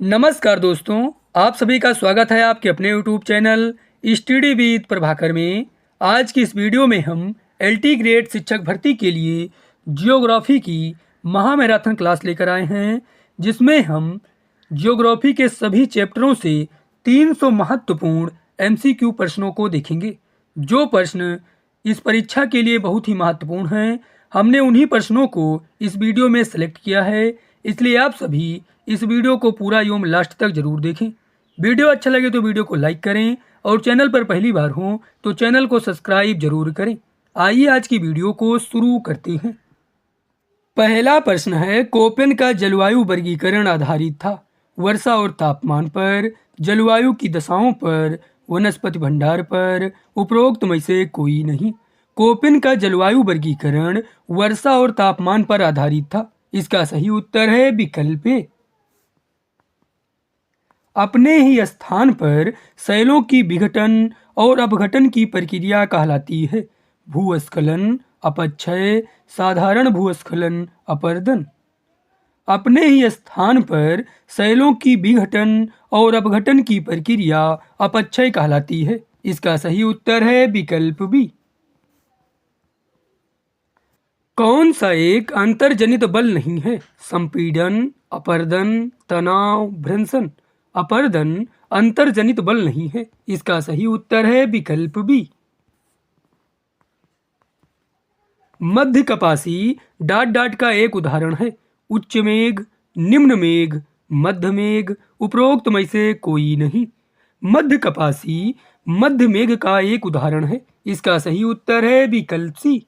नमस्कार दोस्तों, आप सभी का स्वागत है आपके अपने YouTube channel study with Prabhakar में। आज की इस वीडियो में हम एलटी ग्रेड शिक्षक भर्ती के लिए जियोग्राफी की महामैराथन क्लास लेकर आए हैं, जिसमें हम जियोग्राफी के सभी चैप्टरों से 300 महत्वपूर्ण एमसीक्यू प्रश्नों को देखेंगे। जो प्रश्न इस परीक्षा के लिए बहुत ही महत्वपूर्ण हैं, हमने उन्हीं प्रश्नों को इस वीडियो में सेलेक्ट किया है, इसलिए आप सभी इस वीडियो को पूरा एवं लास्ट तक जरूर देखें। वीडियो अच्छा लगे तो वीडियो को लाइक करें और चैनल पर पहली बार हो तो चैनल को सब्सक्राइब जरूर करें। आइए आज की वीडियो को शुरू करते हैं। पहला प्रश्न है, कोपेन का जलवायु वर्गीकरण आधारित था। वर्षा और तापमान पर, जलवायु की दशाओं पर, वनस्पति भंडार पर, उपरोक्त में से कोई नहीं। कोपेन का जलवायु वर्गीकरण वर्षा और तापमान पर आधारित था। इसका सही उत्तर है विकल्प ए। अपने ही स्थान पर शैलों की विघटन और अपघटन की प्रक्रिया कहलाती है भूस्खलन, अपक्षय, साधारण भूस्खलन, अपर्दन। अपने ही स्थान पर शैलों की विघटन और अपघटन की प्रक्रिया अपक्षय कहलाती है। इसका सही उत्तर है विकल्प बी। कौन सा एक अंतर्जनित बल नहीं है? संपीड़न, अपर्दन, तनाव, भ्रंशन। अपर्दन अंतर्जनित बल नहीं है। इसका सही उत्तर है विकल्प बी। मध्य कपासी डाट डाट का एक उदाहरण है। उच्च मेघ, निम्न मेघ, मध्य मेघ, उपरोक्त में से कोई नहीं। मध्य कपासी मध्य मेघ का एक उदाहरण है। इसका सही उत्तर है विकल्प सी।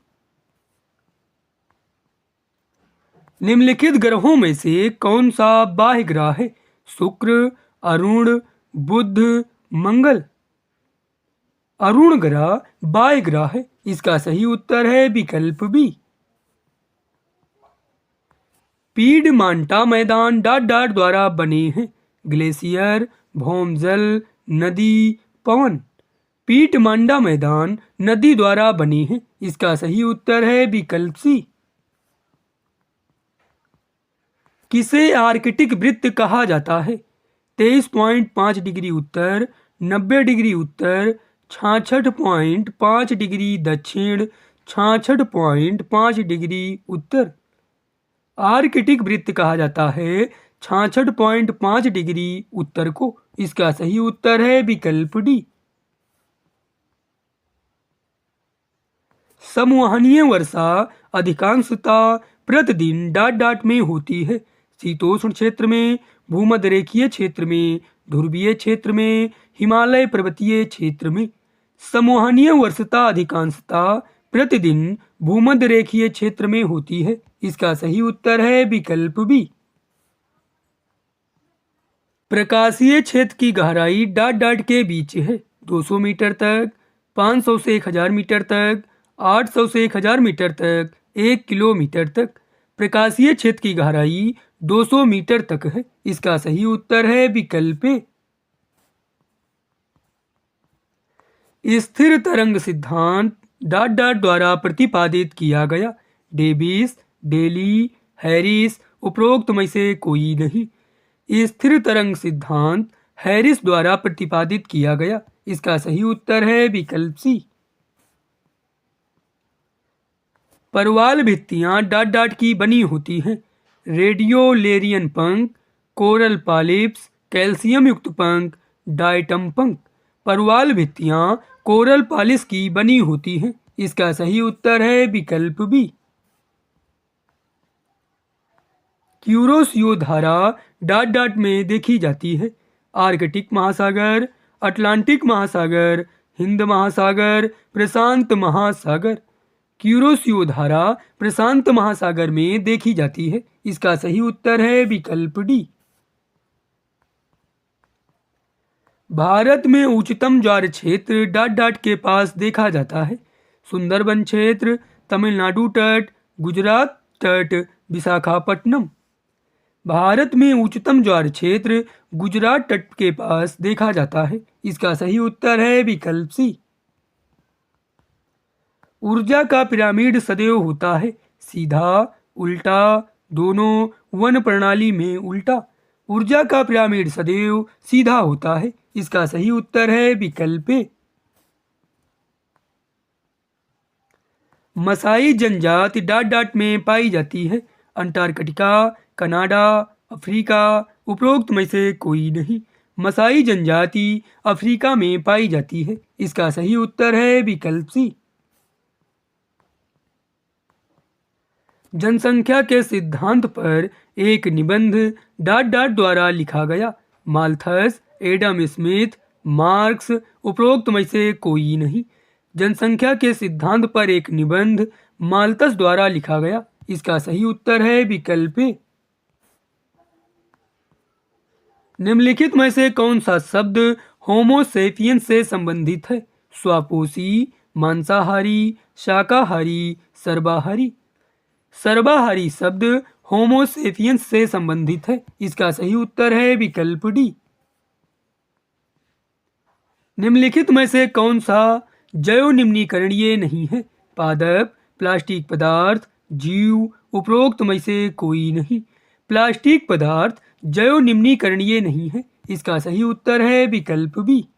निम्नलिखित ग्रहों में से कौन सा बाह्य ग्रह है? शुक्र, अरुण, बुध, मंगल। अरुण ग्रह बाह्य ग्रह है। इसका सही उत्तर है विकल्प बी। पीडमांटा मैदान डाट डाट द्वारा बने हैं। ग्लेशियर, भौमजल, नदी, पवन। पीडमांटा मैदान नदी द्वारा बने हैं। इसका सही उत्तर है विकल्प सी। किसे आर्कटिक वृत्त कहा जाता है? 23.5 डिग्री उत्तर, 90 डिग्री उत्तर, 66.5 डिग्री दक्षिण, 66.5 डिग्री उत्तर। आर्कटिक वृत्त कहा जाता है 66.5 डिग्री उत्तर को। इसका सही उत्तर है विकल्प डी। संवहनीय वर्षा अधिकांशतः प्रतिदिन डाट डाट में होती है। शीतोष्ण क्षेत्र में, भूमध्य रेखीय क्षेत्र में, ध्रुवीय क्षेत्र में, हिमालय पर्वतीय क्षेत्र में। संवहनीय वर्षा अधिकांशतः प्रतिदिन भूमध्य रेखीय क्षेत्र में होती है। इसका सही उत्तर है विकल्प बी। प्रकाशीय क्षेत्र की गहराई डाट डाट के बीच है। 200 मीटर तक, 500 से 1000 मीटर तक, 800 से 1000 मीटर तक, 1 किलोमीटर तक। प्रकाशीय क्षेत्र की गहराई 200 मीटर तक है। इसका सही उत्तर है विकल्प ए। स्थिर तरंग सिद्धांत डाट डाट द्वारा प्रतिपादित किया गया। डेविस, डेली, हैरिस, उपरोक्त में से कोई नहीं। स्थिर तरंग सिद्धांत हैरिस द्वारा प्रतिपादित किया गया। इसका सही उत्तर है विकल्प सी। परवाल भित्तियां डाट डाट की बनी होती हैं। रेडियोलेरियन पंख, कोरल पॉलिप्स, कैल्शियम युक्त पंख, डायटम पंख। परवाल भित्तियां कोरल पॉलिप्स की बनी होती हैं। इसका सही उत्तर है विकल्प बी। क्यूरोसियो धारा डाट डाट में देखी जाती है। आर्कटिक महासागर, अटलांटिक महासागर, हिंद महासागर, प्रशांत महासागर। क्यूरोसियो धारा प्रशांत महासागर में देखी जाती है। इसका सही उत्तर है विकल्प डी। भारत में उच्चतम ज्वार क्षेत्र डाट डाट के पास देखा जाता है। सुंदरबन क्षेत्र, तमिलनाडु तट, गुजरात तट, विशाखापट्टनम। भारत में उच्चतम ज्वार क्षेत्र गुजरात तट के पास देखा जाता है। इसका सही उत्तर है विकल्प सी। ऊर्जा का पिरामिड सदैव होता है सीधा, उल्टा, दोनों, वन प्रणाली में उल्टा। ऊर्जा का पिरामिड सदैव सीधा होता है। इसका सही उत्तर है विकल्प ए। मसाई जनजाति डॉट डॉट में पाई जाती है। अंटार्कटिका, कनाडा, अफ्रीका, उपरोक्त में से कोई नहीं। मसाई जनजाति अफ्रीका में पाई जाती है। इसका सही उत्तर है विकल्प सी। जनसंख्या के सिद्धांत पर एक निबंध डॉट डॉट द्वारा लिखा गया। माल्थस, एडम स्मिथ, मार्क्स, उपरोक्त में से कोई नहीं। जनसंख्या के सिद्धांत पर एक निबंध माल्थस द्वारा लिखा गया। इसका सही उत्तर है विकल्प ए। निम्नलिखित में से कौन सा शब्द होमो सेपियंस से संबंधित है? स्वापोषी, मांसाहारी, शाकाहारी, सर्वाहारी। सर्वाहारी शब्द होमो सेपियंस से संबंधित है। इसका सही उत्तर है विकल्प डी। निम्नलिखित में से कौन सा जैव निम्नीकरणीय नहीं है? पादप, प्लास्टिक पदार्थ, जीव, उपरोक्त में से कोई नहीं। प्लास्टिक पदार्थ जैव निम्नीकरणीय नहीं है। इसका सही उत्तर है विकल्प बी।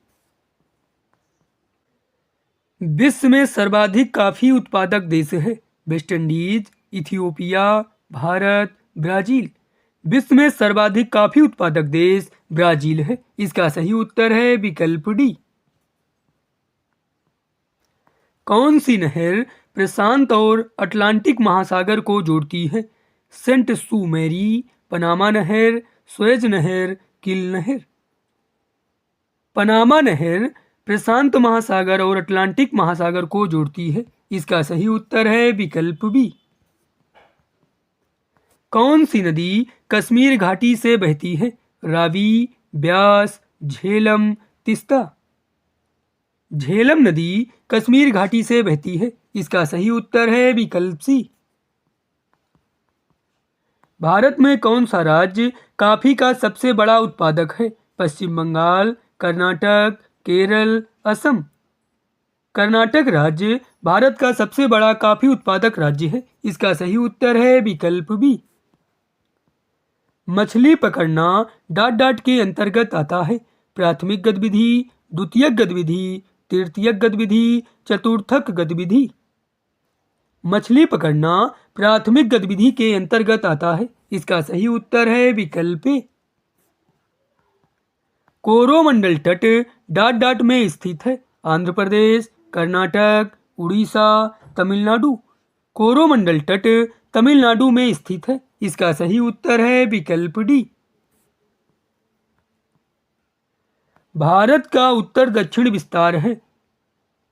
विश्व में सर्वाधिक कॉफी उत्पादक देश है। West Indies, Ethiopia, Bharat, Brazil. विश्व में सर्वाधिक कॉफी उत्पादक देश ब्राजील है। इसका सही उत्तर है विकल्प डी। कौन सी नहर प्रशांत और अटलांटिक महासागर को जोड़ती है? सेंट सू मैरी, पनामा नहर, सुएज नहर, किल नहर। पनामा नहर प्रशांत महासागर और अटलांटिक महासागर को जोड़ती है। इसका सही उत्तर है विकल्प बी। कौन सी नदी कश्मीर घाटी से बहती है? रावी, ब्यास, झेलम, तिस्ता। झेलम नदी कश्मीर घाटी से बहती है। इसका सही उत्तर है विकल्प सी। भारत में कौन सा राज्य कॉफी का सबसे बड़ा उत्पादक है? पश्चिम बंगाल, कर्नाटक, केरल, असम। कर्नाटक राज्य भारत का सबसे बड़ा कॉफी उत्पादक राज्य है। इसका सही उत्तर है विकल्प बी। मछली पकड़ना डॉट डॉट के अंतर्गत आता है। प्राथमिक गतिविधि, द्वितीयक गतिविधि, तृतीयक गतिविधि, चतुर्थक गतिविधि। मछली पकड़ना प्राथमिक गतिविधि के अंतर्गत आता है। इसका सही उत्तर है विकल्प ए। कोरोमंडल तट डॉट डॉट में स्थित है। आंध्र प्रदेश, कर्नाटक, उड़ीसा, तमिलनाडु। कोरोमंडल तट तमिलनाडु में स्थित है। इसका सही उत्तर है विकल्प डी। भारत का उत्तर दक्षिण विस्तार है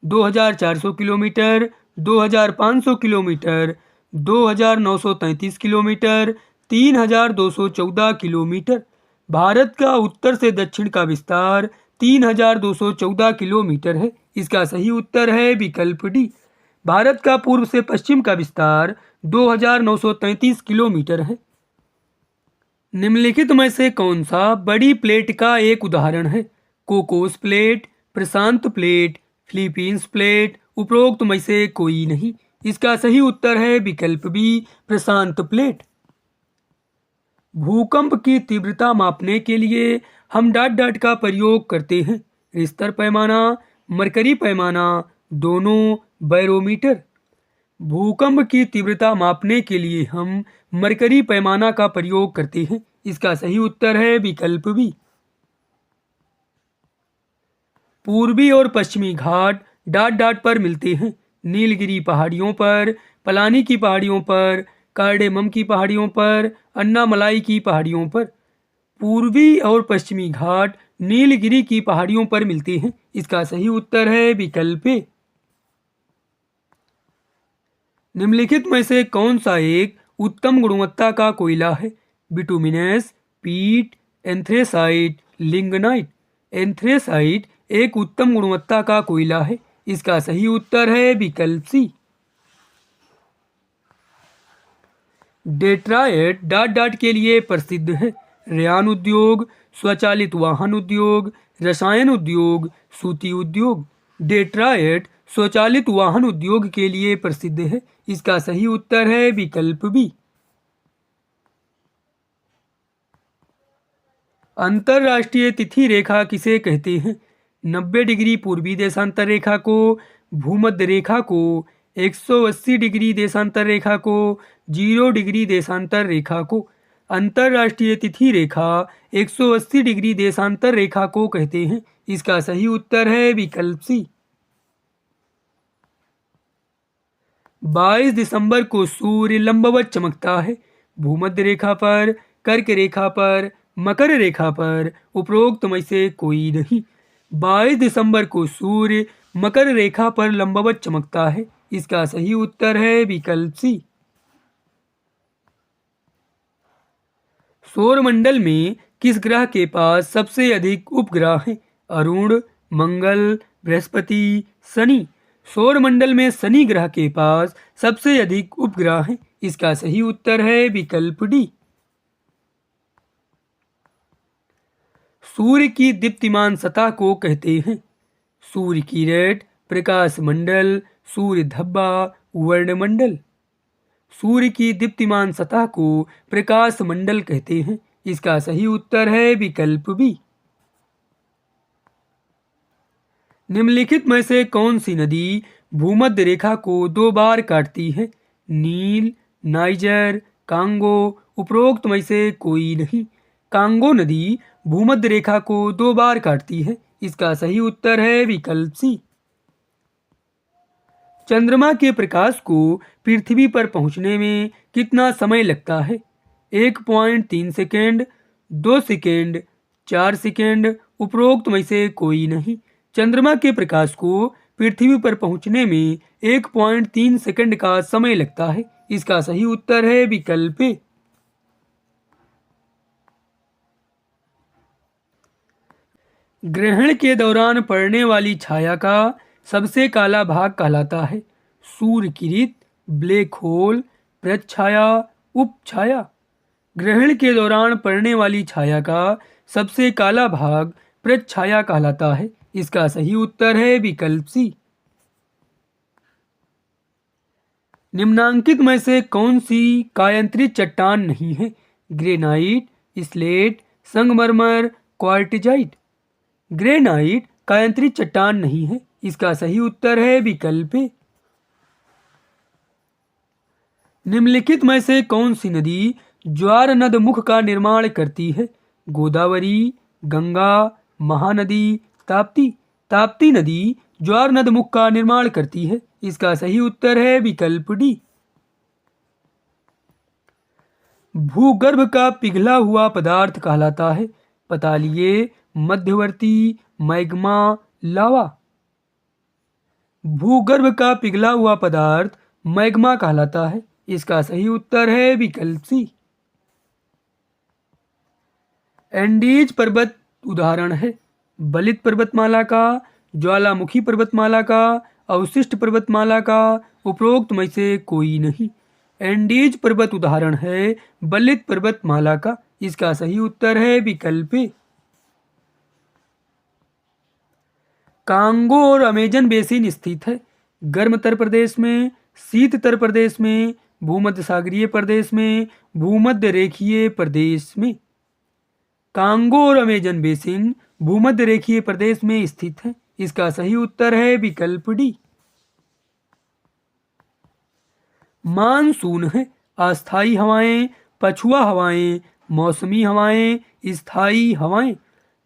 2400 kilometre, 2500 kilometre, 2933 kilometre, 3214 kilometre. Bharat का उत्तर से दक्षिण का विस्तार 3214 किलोमीटर है। इसका सही उत्तर है विकल्प डी। भारत का पूर्व से पश्चिम का विस्तार 2933 किलोमीटर है। निम्नलिखित में से कौन सा बड़ी प्लेट का एक उदाहरण है? कोकोस प्लेट, प्रशांत प्लेट, फिलीपींस प्लेट, उपरोक्त में से कोई नहीं। इसका सही उत्तर है विकल्प बी, प्रशांत प्लेट। भूकंप की तीव्रता मापने के लिए हम डॉट डॉट का प्रयोग करते हैं। रिश्तर पैमाना, मरकरी पैमाना, दोनों, बैरोमीटर। भूकंप की तीव्रता मापने के लिए हम मरकरी पैमाना का प्रयोग करते हैं। इसका सही उत्तर है विकल्प बी। पूर्वी और पश्चिमी घाट डॉट डॉट पर मिलते हैं। नीलगिरी पहाड़ियों पर, पलानी की पहाड़ियों पर, कार्डेमम की पहाड़ियों पर, अन्नामलाई की पहाड़ियों पर। पूर्वी और पश्चिमी घाट नीलगिरी की पहाड़ियों पर मिलते हैं। इसका सही उत्तर है विकल्प ए। निम्नलिखित में से कौन सा एक उत्तम गुणवत्ता का कोयला है? बिटुमिनस, पीट, एंथ्रेसाइट, लिंगनाइट। एंथ्रेसाइट एक उत्तम गुणवत्ता का कोयला है। इसका सही उत्तर है विकल्प सी। डेट्रॉयट डॉट डॉट के लिए प्रसिद्ध है। रेयान उद्योग, स्वचालित वाहन उद्योग, रसायन उद्योग, सूती उद्योग। डेट्रॉयट स्वचालित वाहन उद्योग के लिए प्रसिद्ध है। इसका सही उत्तर है विकल्प बी। अंतरराष्ट्रीय तिथि रेखा किसे कहते हैं? 90 डिग्री पूर्वी देशांतर रेखा को, भूमध्य रेखा को, 180 डिग्री देशांतर रेखा को, 0 डिग्री देशांतर रेखा को। अंतरराष्ट्रीय तिथि रेखा 180 डिग्री देशांतर रेखा को कहते हैं। इसका सही उत्तर है विकल्प सी। 22 दिसंबर को सूर्य लंबवत चमकता है। भूमध्य रेखा पर, कर्क रेखा पर, मकर रेखा पर, उपरोक्त में से कोई नहीं। 22 दिसंबर को सूर्य मकर रेखा पर लंबवत चमकता है। इसका सही उत्तर है विकल्प सी। सौरमंडल में किस ग्रह के पास सबसे अधिक उपग्रह हैं? अरुण, मंगल, बृहस्पति, शनि। सौरमंडल में शनि ग्रह के पास सबसे अधिक उपग्रह हैं। इसका सही उत्तर है विकल्प डी। सूर्य की दीप्तिमान सतह को कहते हैं? सूर्य किरण, प्रकाश मंडल, सूर्य धब्बा, वर्णमंडल। सूर्य की दीप्तिमान सतह को प्रकाश मंडल कहते हैं। इसका सही उत्तर है विकल्प बी। निम्नलिखित में से कौन सी नदी भूमध्य रेखा को 2 बार काटती है? नील, नाइजर, कांगो। उपरोक्त में से कोई नहीं। कांगो नदी भूमध्य रेखा को 2 बार काटती है। इसका सही उत्तर है विकल्प सी। चंद्रमा के प्रकाश को पृथ्वी पर पहुंचने में कितना समय लगता है? 1.3 सेकेंड, 2 सेकेंड, 4 सेकेंड। उपरोक्त में से कोई नहीं। चंद्रमा के प्रकाश को पृथ्वी पर पहुंचने में 1.3 सेकेंड का समय लगता है। इसका सही उत्तर है विकल्प ए। ग्रहण के दौरान पड़ने वाली छाया का सबसे काला भाग कहलाता है? सूर्य किरित, ब्लैक होल, प्रच्छाया, उपछाया। ग्रहण के दौरान पड़ने वाली छाया का सबसे काला भाग प्रच्छाया कहलाता है। इसका सही उत्तर है विकल्प सी। निम्नांकित में से कौन सी कायांतरित चट्टान नहीं है? ग्रेनाइट, स्लेट, संगमरमर, क्वार्टिजाइट। ग्रेनाइट कायांतरित चट्टान नहीं है। इसका सही उत्तर है विकल्प ए। निम्नलिखित में से कौन सी नदी ज्वार नद मुख का निर्माण करती है? गोदावरी, गंगा, महानदी, ताप्ती। ताप्ती नदी ज्वार नद मुख का निर्माण करती है। इसका सही उत्तर है विकल्प डी। भूगर्भ का पिघला हुआ पदार्थ कहलाता है? पतालिए, मध्यवर्ती, मैग्मा, लावा। भूगर्भ का पिघला हुआ पदार्थ मैग्मा कहलाता है। इसका सही उत्तर है विकल्प सी। एंडीज पर्वत उदाहरण है? बलित पर्वतमाला का, ज्वालामुखी पर्वतमाला का, अवशिष्ट पर्वतमाला का। उपरोक्त में से कोई नहीं। एंडीज पर्वत उदाहरण है बलित पर्वतमाला का। इसका सही उत्तर है विकल्प ए। कांगो और अमेजन बेसिन स्थित है? गर्म तर प्रदेश में, शीत तर प्रदेश में, भूमध्य सागरीय प्रदेश में, भूमध्य रेखीय प्रदेश में। कांगो और अमेजन बेसिन भूमध्य रेखीय प्रदेश में स्थित है। इसका सही उत्तर है विकल्प डी। मानसून है अस्थायी हवाएं, पछुआ हवाएं, मौसमी हवाएं, स्थायी हवाएं।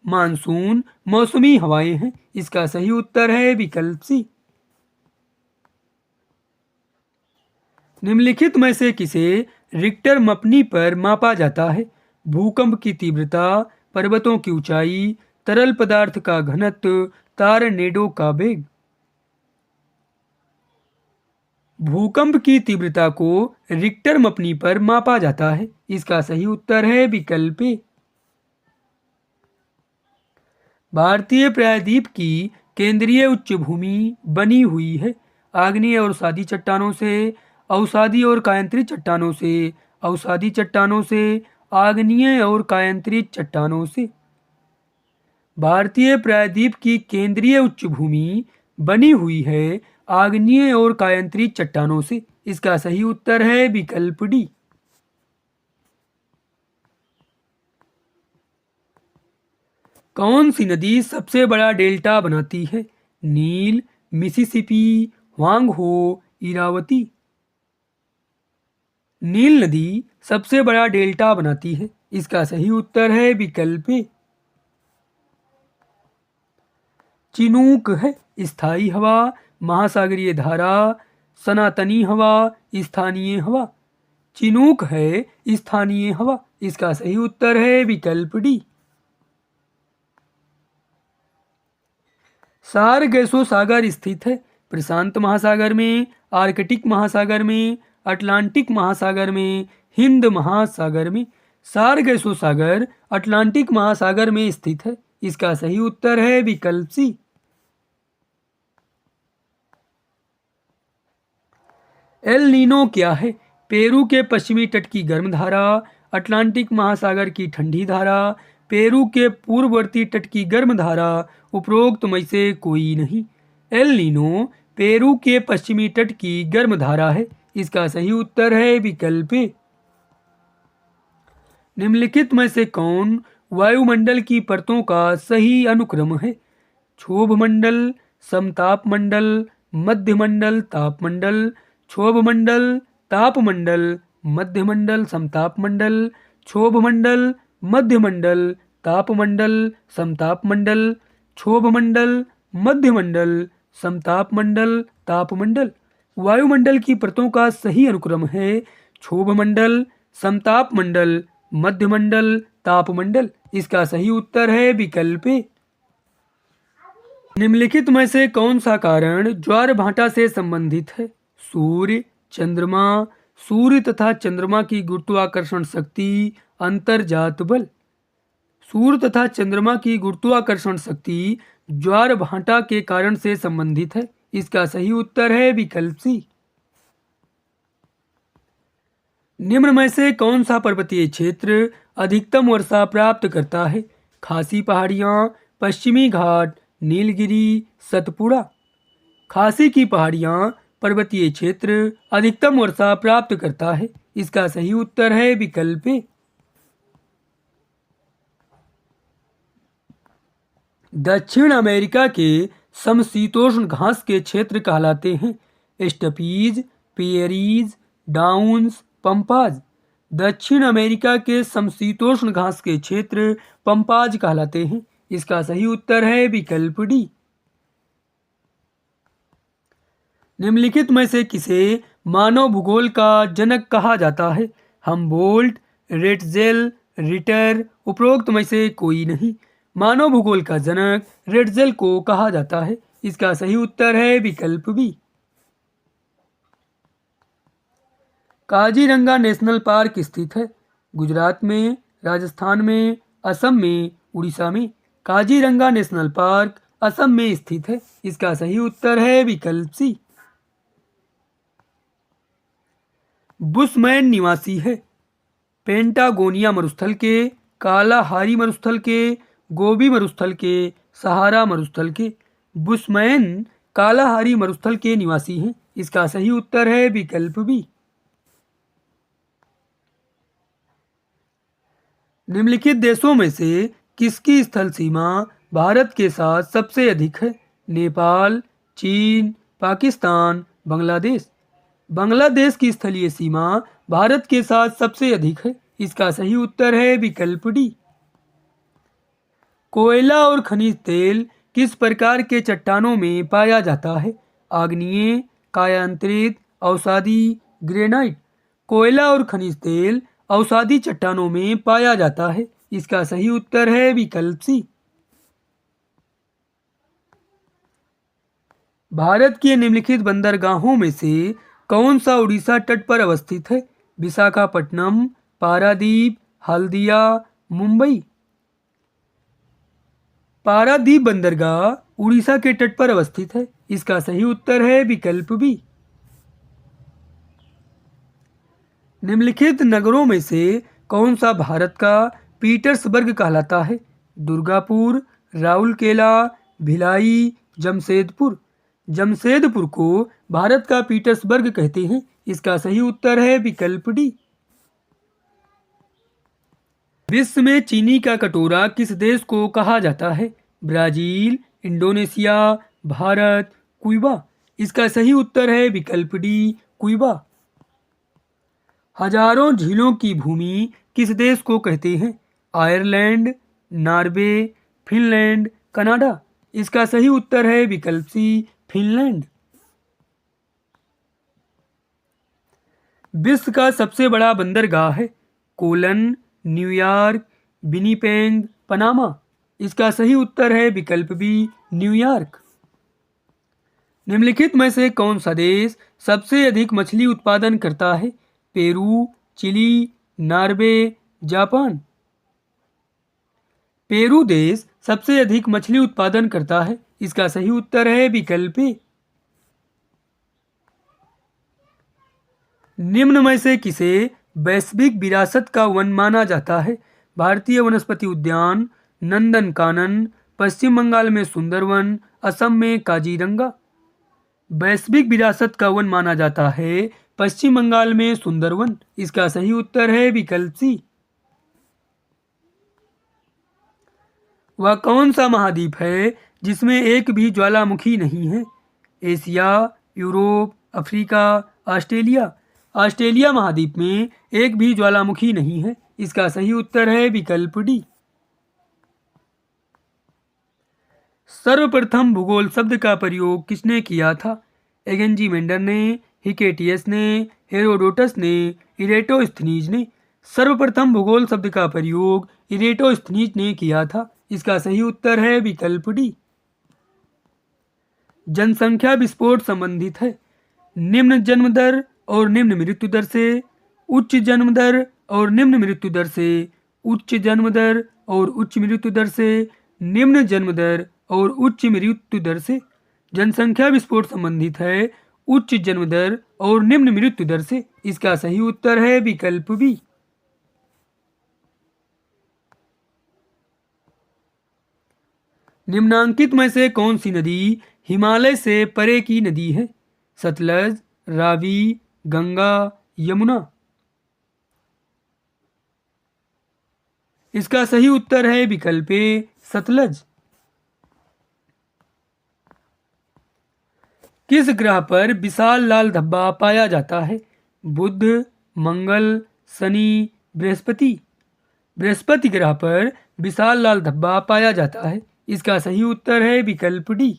मानसून मौसमी हवाएं हैं। इसका सही उत्तर है विकल्प सी। निम्नलिखित में से किसे रिक्टर मपनी पर मापा जाता है? भूकंप की तीव्रता, पर्वतों की ऊंचाई, तरल पदार्थ का घनत्व, टॉर्नेडो का वेग। भूकंप की तीव्रता को रिक्टर मपनी पर मापा जाता है। इसका सही उत्तर है विकल्प ए। भारतीय प्रायद्वीप की केंद्रीय उच्च भूमि बनी हुई है? आग्नेय और सादी चट्टानों से, अवसादी और कायांतरित चट्टानों से, अवसादी चट्टानों से, आग्नेय और कायांतरित चट्टानों से। भारतीय प्रायद्वीप की केंद्रीय उच्च भूमि बनी हुई है आग्नेय और कायांतरित चट्टानों से। इसका सही उत्तर है विकल्प डी। कौन सी नदी सबसे बड़ा डेल्टा बनाती है? नील, मिसिसिपी, ह्वांगहो, इरावती। नील नदी सबसे बड़ा डेल्टा बनाती है। इसका सही उत्तर है विकल्प ए। चिनूक है स्थायी हवा, महासागरीय धारा, सनातनी हवा, स्थानीय हवा। चिनूक है स्थानीय हवा। इसका सही उत्तर है विकल्प डी। सारगेसो सागर स्थित है प्रशांत महासागर में, आर्कटिक महासागर में, अटलांटिक महासागर में, हिंद महासागर में। सारगेसो सागर अटलांटिक महासागर में स्थित है। इसका सही उत्तर है विकल्प सी। एल नीनो क्या है? पेरू के पश्चिमी तट की गर्म धारा, अटलांटिक महासागर की ठंडी धारा, पेरू के पूर्ववर्ती तट की गर्म धारा, उपरोक्त में से कोई नहीं। एल नीनो पेरू के पश्चिमी तट की गर्म धारा है। इसका सही उत्तर है विकल्प ए। निम्नलिखित में से कौन वायुमंडल की परतों का सही अनुक्रम है? क्षोभ मंडल, समताप मंडल, मध्यमंडल, तापमंडल। क्षोभ मंडल, तापमंडल, मध्यमंडल, समताप मंडल। क्षोभ मंडल, मध्यमंडल, तापमंडल, समताप मंडल। क्षोभ मंडल, मध्यमंडल, समताप मंडल, तापमंडल। वायुमंडल की परतों का सही अनुक्रम है क्षोभ मंडल, समताप मंडल, मध्यमंडल, तापमंडल। इसका सही उत्तर है विकल्प ए। निम्नलिखित में से कौन सा कारण ज्वार भाटा से संबंधित है? सूर्य, चंद्रमा, सूर्य तथा चंद्रमा की गुरुत्वाकर्षण शक्ति, अंतर्जात बल। सूर्य तथा चंद्रमा की गुरुत्वाकर्षण शक्ति ज्वार भाटा के कारण से संबंधित है। इसका सही उत्तर है विकल्प सी। निम्न में से कौन सा पर्वतीय क्षेत्र अधिकतम वर्षा प्राप्त करता है? खासी पहाड़ियाँ, पश्चिमी घाट, नीलगिरी, सतपुड़ा। खासी की पहाड़ियाँ पर्वतीय क्षेत्र अधिकतम वर्षा प्राप्त करता है। इसका सही उत्तर है विकल्प ए। दक्षिण अमेरिका के समशीतोष्ण घास के क्षेत्र कहलाते हैं स्टपीज, पेरीज, डाउन्स, पंपाज। दक्षिण अमेरिका के समशीतोष्ण घास के क्षेत्र पंपाज कहलाते हैं। इसका सही उत्तर है विकल्प डी। निम्नलिखित में से किसे मानव भूगोल का जनक कहा जाता है? Humboldt, Ratzel, Ritter. उपरोक्त में से कोई नहीं। मानव भूगोल का जनक रेटजेल को कहा जाता है। इसका सही उत्तर है विकल्प बी। काजीरंगा नेशनल पार्क स्थित है गुजरात में, राजस्थान में, असम में, उड़ीसा में। काजीरंगा नेशनल पार्क असम में स्थित है। इसका सही उत्तर है विकल्प सी। बुशमैन निवासी है पेंटागोनिया मरुस्थल के, कालाहारी मरुस्थल के, गोबी मरुस्थल के, सहारा मरुस्थल के। बुशमैन कालाहारी मरुस्थल के निवासी हैं। इसका सही उत्तर है विकल्प बी। निम्नलिखित देशों में से किसकी स्थल सीमा भारत के साथ सबसे अधिक है? नेपाल, चीन, पाकिस्तान, बांग्लादेश। बांग्लादेश की स्थलीय सीमा भारत के साथ सबसे अधिक है। इसका सही उत्तर है विकल्प डी। कोयला और खनिज तेल किस प्रकार के चट्टानों में पाया जाता है? आग्नेय, कायांतरित, अवसादी, ग्रेनाइट। कोयला और खनिज तेल अवसादी चट्टानों में पाया जाता है। इसका सही उत्तर है विकल्प सी। भारत के निम्नलिखित बंदरगाहों में से कौन सा उड़ीसा तट पर अवस्थित है? विशाखापट्टनम, पारादीप, हल्दिया, मुंबई। पारादीप बंदरगाह उड़ीसा के तट पर अवस्थित है। इसका सही उत्तर है विकल्प बी। निम्नलिखित नगरों में से कौन सा भारत का पीटर्सबर्ग कहलाता है? दुर्गापुर, राउरकेला, भिलाई, जमशेदपुर। जमशेदपुर को भारत का पीटर्सबर्ग कहते हैं। इसका सही उत्तर है विकल्प डी। विश्व में चीनी का कटोरा किस देश को कहा जाता है? Brazil, Indonesia, Bharat, Cuba. इसका सही उत्तर है विकल्प डी, क्यूबा। हजारों झीलों की भूमि किस देश को कहते हैं? Ireland, Norway, Finland, Canada. इसका सही उत्तर है विकल्प सी, फिनलैंड। विश्व का सबसे बड़ा बंदरगाह है? Colon, New York, Winnipeg, Panama. इसका सही उत्तर है विकल्प बी, न्यूयॉर्क। निम्नलिखित में से कौन सा देश सबसे अधिक मछली उत्पादन करता है? Peru, Chile, Norway, Japan. Peru देश सबसे अधिक मछली उत्पादन करता है। इसका सही उत्तर है विकल्प ए। निम्न में से किसे वैश्विक विरासत का वन माना जाता है? भारतीय वनस्पति उद्यान, नंदनकानन, पश्चिम बंगाल में सुंदरवन, असम में काजीरंगा। वैश्विक विरासत का वन माना जाता है पश्चिम बंगाल में सुंदरवन। इसका सही उत्तर है विकल्प सी। वह कौन सा महाद्वीप है जिसमें एक भी ज्वालामुखी नहीं है? Asia, Europe, Africa, Australia. Australia महाद्वीप में एक भी ज्वालामुखी नहीं है। इसका सही उत्तर है विकल्प डी। सर्वप्रथम भूगोल शब्द का प्रयोग किसने किया था? एगेंजी मेंडर ने, हिकेटियस ने, हेरोडोटस ने, इरेटोस्थनीज ने। सर्वप्रथम भूगोल शब्द का प्रयोग इरेटोस्थनीज ने किया था। इसका सही उत्तर है विकल्प डी। जनसंख्या विस्फोट संबंधित है निम्न जन्म दर और निम्न मृत्यु दर से, उच्च जन्म दर और निम्न मृत्यु दर से, उच्च जन्म दर और उच्च मृत्यु दर से, निम्न जन्म दर और उच्च मृत्यु दर से। जनसंख्या विस्फोट संबंधित है उच्च जन्म दर और निम्न मृत्यु दर से। इसका सही उत्तर है विकल्प बी। निम्नांकित में से कौन सी नदी हिमालय से परे की नदी है? सतलज, रावी, गंगा, यमुना। इसका सही उत्तर है विकल्प ए, सतलज। किस ग्रह पर विशाल लाल धब्बा पाया जाता है? बुध, मंगल, शनि, बृहस्पति। बृहस्पति ग्रह पर विशाल लाल धब्बा पाया जाता है। इसका सही उत्तर है विकल्प डी।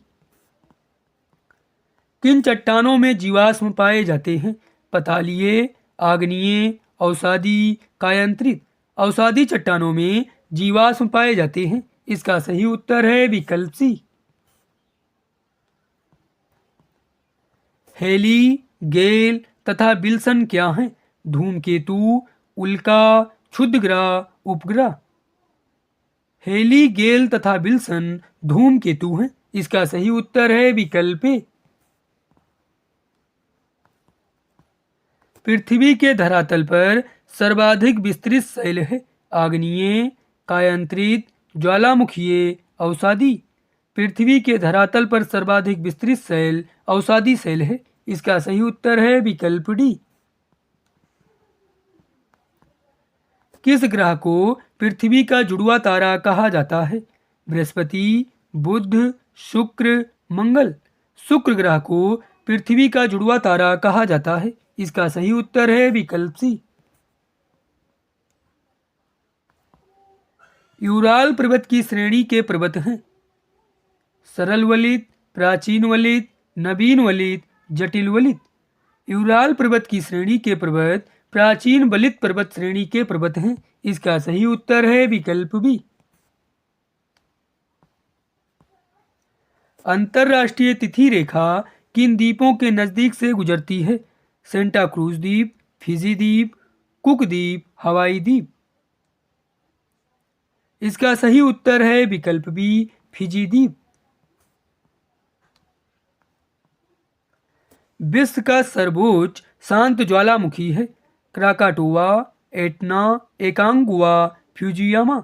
किन चट्टानों में जीवाश्म पाए जाते हैं? पतालीय, आग्नेय, अवसादी, कायांतरित। अवसादी चट्टानों में जीवाश्म पाए जाते हैं। इसका सही उत्तर है विकल्प सी। हेली, गेल तथा विल्सन क्या हैं? धूमकेतु, उल्का, क्षुद्रग्रह, उपग्रह। हेली, गेल तथा विल्सन धूमकेतु हैं। इसका सही उत्तर है विकल्प ए। पृथ्वी के धरातल पर सर्वाधिक विस्तृत शैल है? आग्नेय, कायांतरित, ज्वालामुखीय, अवसादी। पृथ्वी के धरातल पर सर्वाधिक विस्तृत शैल अवसादी शैल है। इसका सही उत्तर है विकल्प डी। किस ग्रह को पृथ्वी का जुड़वा तारा कहा जाता है? बृहस्पति, बुध, शुक्र, मंगल। शुक्र ग्रह को पृथ्वी का जुड़वा तारा कहा जाता है। इसका सही उत्तर है विकल्प सी। यूराल पर्वत की श्रेणी के पर्वत हैं? सरल वलित, प्राचीन वलित, नवीन वलित, जटिल वलित। यूराल पर्वत की श्रेणी के पर्वत प्राचीन वलित पर्वत श्रेणी के पर्वत हैं। इसका सही उत्तर है विकल्प बी। अंतरराष्ट्रीय तिथि रेखा किन द्वीपों के नजदीक से गुजरती है? सेंटा क्रूज द्वीप, फिजी द्वीप, कुक द्वीप, हवाई द्वीप। इसका सही उत्तर है विकल्प बी, फिजी द्वीप। विश्व का सर्वोच्च शांत ज्वालामुखी है? Krakatoa, Etna, एकांगुआ, Fujiyama.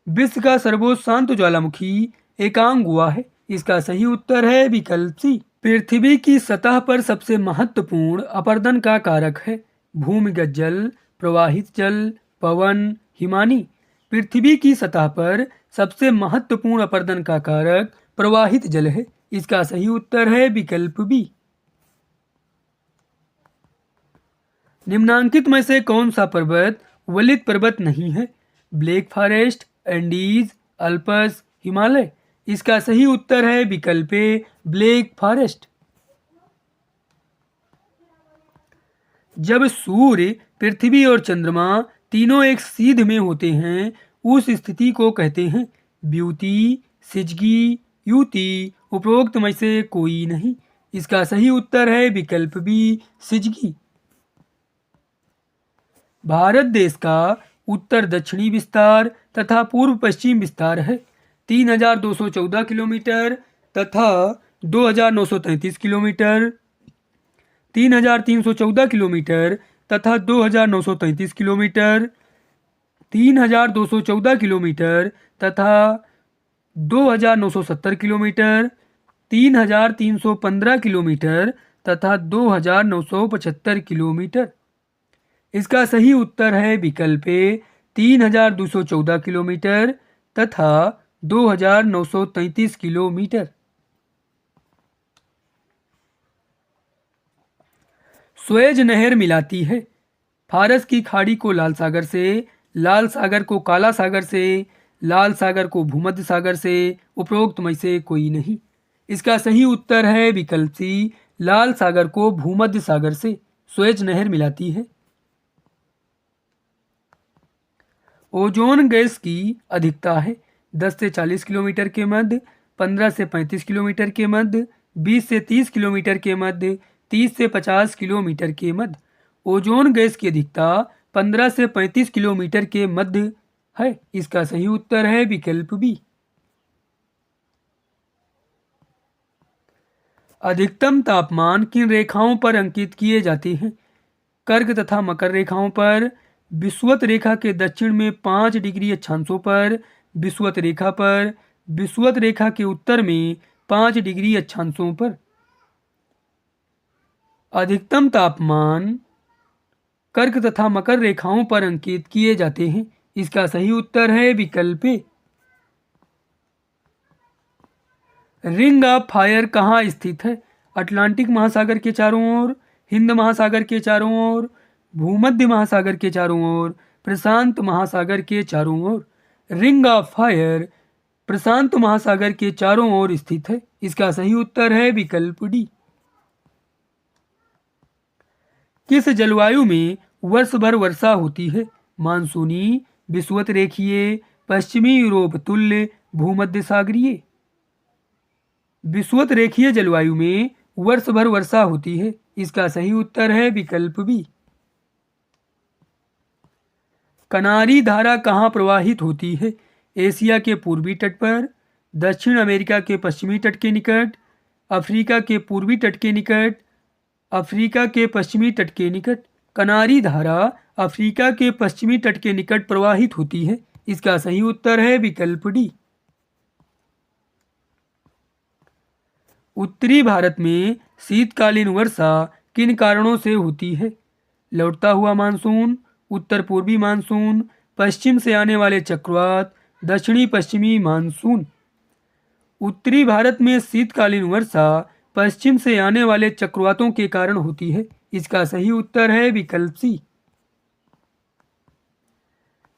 विश्व का सर्वोच्च शांत ज्वालामुखी एकांगुआ है। इसका सही उत्तर है विकल्प सी। पृथ्वी की सतह पर सबसे महत्वपूर्ण अपरदन का कारक है? भूमिगत जल, प्रवाहित जल, पवन, हिमानी। पृथ्वी की सतह पर सबसे महत्वपूर्ण अपर्दन का कारक प्रवाहित जल है। इसका सही उत्तर है विकल्प बी। निम्नांकित में से कौन सा पर्वत वलित पर्वत नहीं है? Black forest, Andes, Alps, Himalaya. इसका सही उत्तर है विकल्प ए, ब्लैक फॉरेस्ट। जब सूर्य, पृथ्वी और चंद्रमा तीनों एक सीध में होते हैं उस स्थिति को कहते हैं ब्यूती, सिजगी, युति। उपरोक्त में से कोई नहीं। इसका सही उत्तर है विकल्प बी, सिजगी। भारत देश का उत्तर दक्षिणी विस्तार तथा पूर्व पश्चिम विस्तार है 3214 किलोमीटर तथा 2933 किलोमीटर, 3314 किलोमीटर तथा 2933 किलोमीटर, 3214 किलोमीटर तथा 2970 किलोमीटर, 3315 किलोमीटर तथा 2975 किलोमीटर। इसका सही उत्तर है विकल्प ए, 3214 किलोमीटर तथा 2933 किलोमीटर। स्वेज नहर मिलाती है फारस की खाड़ी को लाल सागर से, लाल सागर को काला सागर से, लाल सागर को भूमध्य सागर से। उपरोक्त में से कोई नहीं। इसका सही उत्तर है विकल्प सी, लाल सागर को भूमध्य सागर से स्वेज नहर मिलाती है। ओजोन गैस की अधिकता है 10 से 40 किलोमीटर के मध्य, 15 से 35 किलोमीटर के मध्य, 20 से 30 किलोमीटर के मध्य, 30 से 50 किलोमीटर के मध्य। ओजोन गैस की अधिकता 15 से 35 किलोमीटर के मध्य है। इसका सही उत्तर है विकल्प बी। अधिकतम तापमान किन रेखाओं पर अंकित किए जाते हैं? कर्क तथा मकर रेखाओं पर, विषुवत रेखा के दक्षिण में 5 डिग्री अक्षांशों पर, विषुवत रेखा पर, विषुवत रेखा के उत्तर में 5 डिग्री अक्षांशों पर। अधिकतम तापमान कर्क तथा मकर रेखाओं पर अंकित किए जाते हैं। इसका सही उत्तर है विकल्प ए। रिंग ऑफ फायर कहाँ स्थित है? अटलांटिक महासागर के चारों ओर, हिंद महासागर के चारों ओर, भूमध्य महासागर के चारों ओर, प्रशांत महासागर के चारों ओर। रिंग ऑफ फायर प्रशांत महासागर के चारों ओर स्थित है। इसका सही उत्तर है विकल्प डी। किस जलवायु में वर्ष भर वर्षा होती है? मानसूनी, विषुवत रेखीय, पश्चिमी यूरोप तुल्य, भूमध्य सागरीय। विषुवत रेखीय जलवायु में वर्ष भर वर्षा होती है। इसका सही उत्तर है विकल्प बी। कनारी धारा कहाँ प्रवाहित होती है? एशिया के पूर्वी तट पर, दक्षिण अमेरिका के पश्चिमी तट के निकट, अफ्रीका के पूर्वी तट के निकट, अफ्रीका के पश्चिमी तट के निकट। कनारी धारा अफ्रीका के पश्चिमी तट के निकट प्रवाहित होती है। इसका सही उत्तर है विकल्प डी। उत्तरी भारत में शीतकालीन वर्षा किन कारणों से होती है? लौटता हुआ मानसून, उत्तर पूर्वी मानसून, पश्चिम से आने वाले चक्रवात, दक्षिणी पश्चिमी मानसून। उत्तरी भारत में शीतकालीन वर्षा पश्चिम से आने वाले चक्रवातों के कारण होती है। इसका सही उत्तर है विकल्प सी।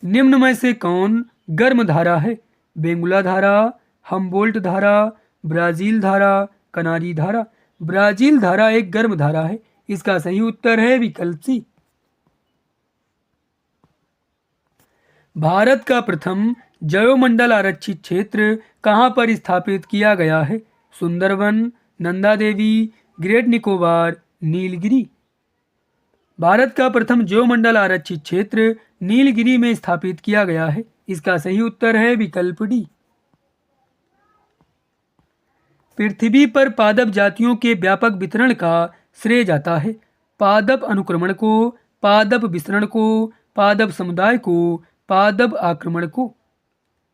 निम्न में से कौन गर्म धारा है? बेंगुला धारा, हमबोल्ट धारा, ब्राजील धारा, कनारी धारा। ब्राजील धारा एक गर्म धारा है। इसका सही उत्तर है विकल्प सी। भारत का प्रथम जैवमंडल आरक्षित क्षेत्र कहाँ पर स्थापित किया गया है? सुंदरवन, नंदा देवी, ग्रेट निकोबार, नीलगिरी। भारत का प्रथम जैवमंडल आरक्षित क्षेत्र नीलगिरी में स्थापित किया गया है। इसका सही उत्तर है विकल्प डी। पृथ्वी पर पादप जातियों के व्यापक वितरण का श्रेय जाता है पादप अनुक्रमण को, पादप विसरण को, पादप समुदाय को, पादप आक्रमण को।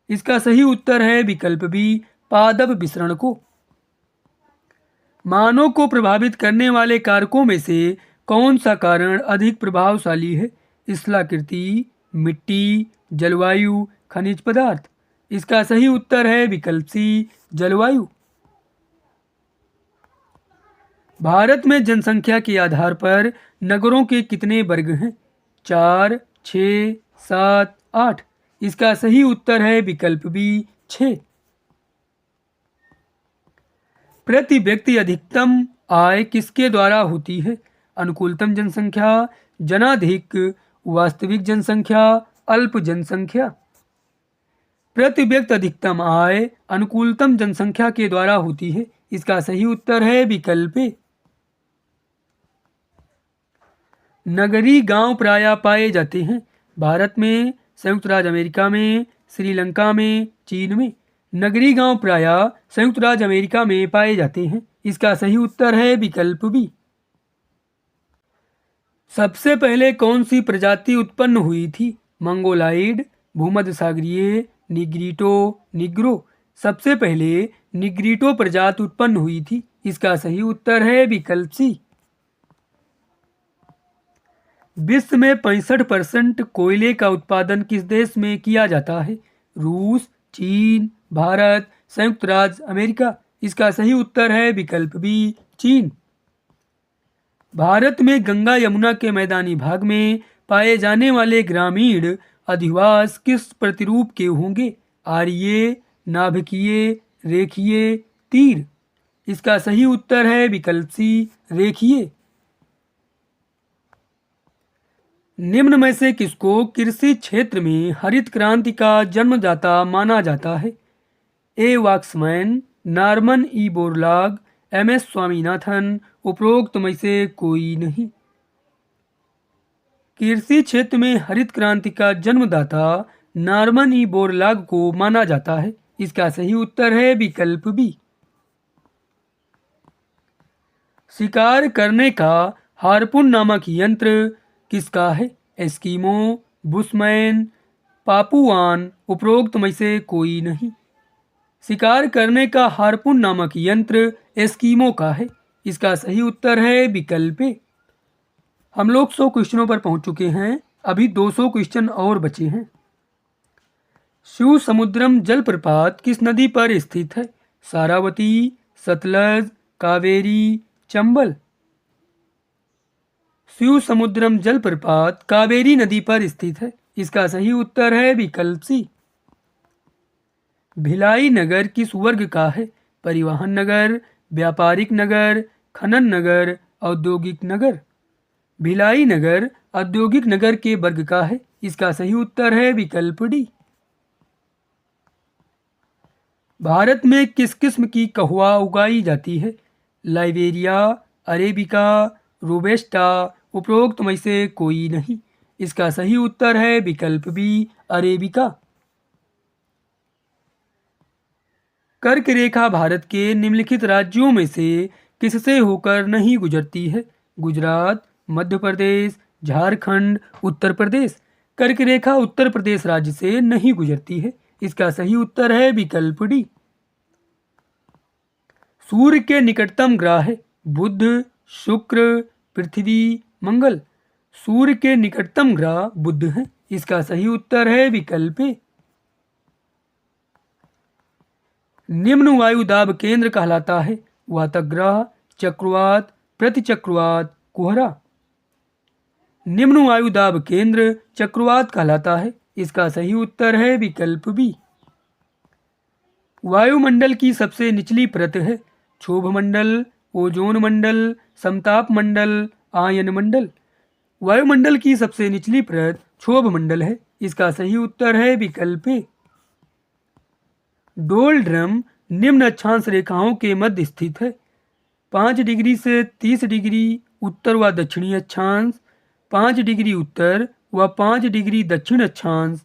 इसका सही उत्तर है विकल्प बी, पादप विसरण को। मानव को प्रभावित करने वाले कारकों में से कौन सा कारण अधिक प्रभावशाली है? स्थलाकृति, मिट्टी, जलवायु, खनिज पदार्थ। इसका सही उत्तर है विकल्प सी, जलवायु। भारत में जनसंख्या के आधार पर नगरों के कितने वर्ग हैं? 4, 6, 7, 8। इसका सही उत्तर है विकल्प बी, 6। प्रति व्यक्ति अधिकतम आय किसके द्वारा होती है? अनुकूलतम जनसंख्या, जनाधिक, वास्तविक जनसंख्या, अल्प जनसंख्या। प्रति व्यक्ति अधिकतम आय अनुकूलतम जनसंख्या के द्वारा होती है। इसका सही उत्तर है विकल्प ए। नगरीय गांव प्रायः पाए जाते हैं भारत में, संयुक्त राज्य अमेरिका में, श्रीलंका में, चीन में। नगरीय गांव प्रायः संयुक्त राज्य अमेरिका में पाए जाते हैं। इसका सही उत्तर है विकल्प बी। सबसे पहले कौन सी प्रजाति उत्पन्न हुई थी? मंगोलाइड, भूमध्य सागरीय, निग्रिटो, निग्रो। सबसे पहले निग्रिटो प्रजाति उत्पन्न हुई थी। इसका सही उत्तर है विकल्प सी। विश्व में 65% कोयले का उत्पादन किस देश में किया जाता है? रूस, चीन, भारत, संयुक्त राज्य अमेरिका। इसका सही उत्तर है विकल्प बी, चीन। भारत में गंगा यमुना के मैदानी भाग में पाए जाने वाले ग्रामीण अधिवास किस प्रतिरूप के होंगे? आर्य, नाभिकीय, रेखीय, तीर। इसका सही उत्तर है विकल्प सी, रेखीय। निम्न में से किसको कृषि क्षेत्र में हरित क्रांति का जन्मदाता माना जाता है? A Waksman, Norman E Borlaug, M S Swaminathan. उपरोक्त में से कोई नहीं। कृषि क्षेत्र में हरित क्रांति का जन्मदाता नॉर्मन ई बोरलॉग को माना जाता है। इसका सही उत्तर है विकल्प बी। शिकार करने का हार्पून नामक यंत्र किसका है? Eskimo, bushman, Papuan. उपरोक्त में से कोई नहीं। शिकार करने का हार्पून नामक यंत्र एस्किमो का है। इसका सही उत्तर है विकल्प ए। हम लोग 100 क्वेश्चनों पर पहुंच चुके हैं। अभी 200 क्वेश्चन और बचे हैं। शिव समुद्रम जलप्रपात किस नदी पर स्थित है? सारावती, सतलज, कावेरी, चंबल। शिव समुद्रम जलप्रपात कावेरी नदी पर स्थित है। इसका सही उत्तर है विकल्प सी। भिलाई नगर किस वर्ग का है? परिवहन नगर, व्यापारिक नगर, खनन नगर, औद्योगिक नगर। भिलाई नगर औद्योगिक नगर के वर्ग का है। इसका सही उत्तर है विकल्प डी। भारत में किस किस्म की कहुआ उगाई जाती है? Liberia, arabica, robusta. उपरोक्त में से कोई नहीं। इसका सही उत्तर है विकल्प बी, अरेबिका। कर्क रेखा भारत के निम्नलिखित राज्यों में से किससे होकर नहीं गुजरती है? गुजरात, मध्य प्रदेश, झारखंड, उत्तर प्रदेश। कर्क रेखा उत्तर प्रदेश राज्य से नहीं गुजरती है। इसका सही उत्तर है विकल्प डी। सूर्य के निकटतम ग्रह है बुध, शुक्र, पृथ्वी, मंगल। सूर्य के निकटतम ग्रह बुध है। इसका सही उत्तर है विकल्प ए। निम्न वायु दाब केंद्र कहलाता है? वातग्रह, चक्रवात, प्रतिचक्रवात, कुहरा। निम्न वायु दाब केंद्र चक्रवात कहलाता है। इसका सही उत्तर है विकल्प बी। वायुमंडल की सबसे निचली परत है? क्षोभ मंडल, ओजोन मंडल, समताप मंडल, आयन मंडल। वायुमंडल की सबसे निचली परत क्षोभ मंडल है। इसका सही उत्तर है विकल्प ए। डोलड्रम निम्न अक्षांश रेखाओं के मध्य स्थित है? 5 डिग्री से 30 डिग्री उत्तर व दक्षिणी अक्षांश, 5 डिग्री उत्तर व 5 डिग्री दक्षिण अक्षांश,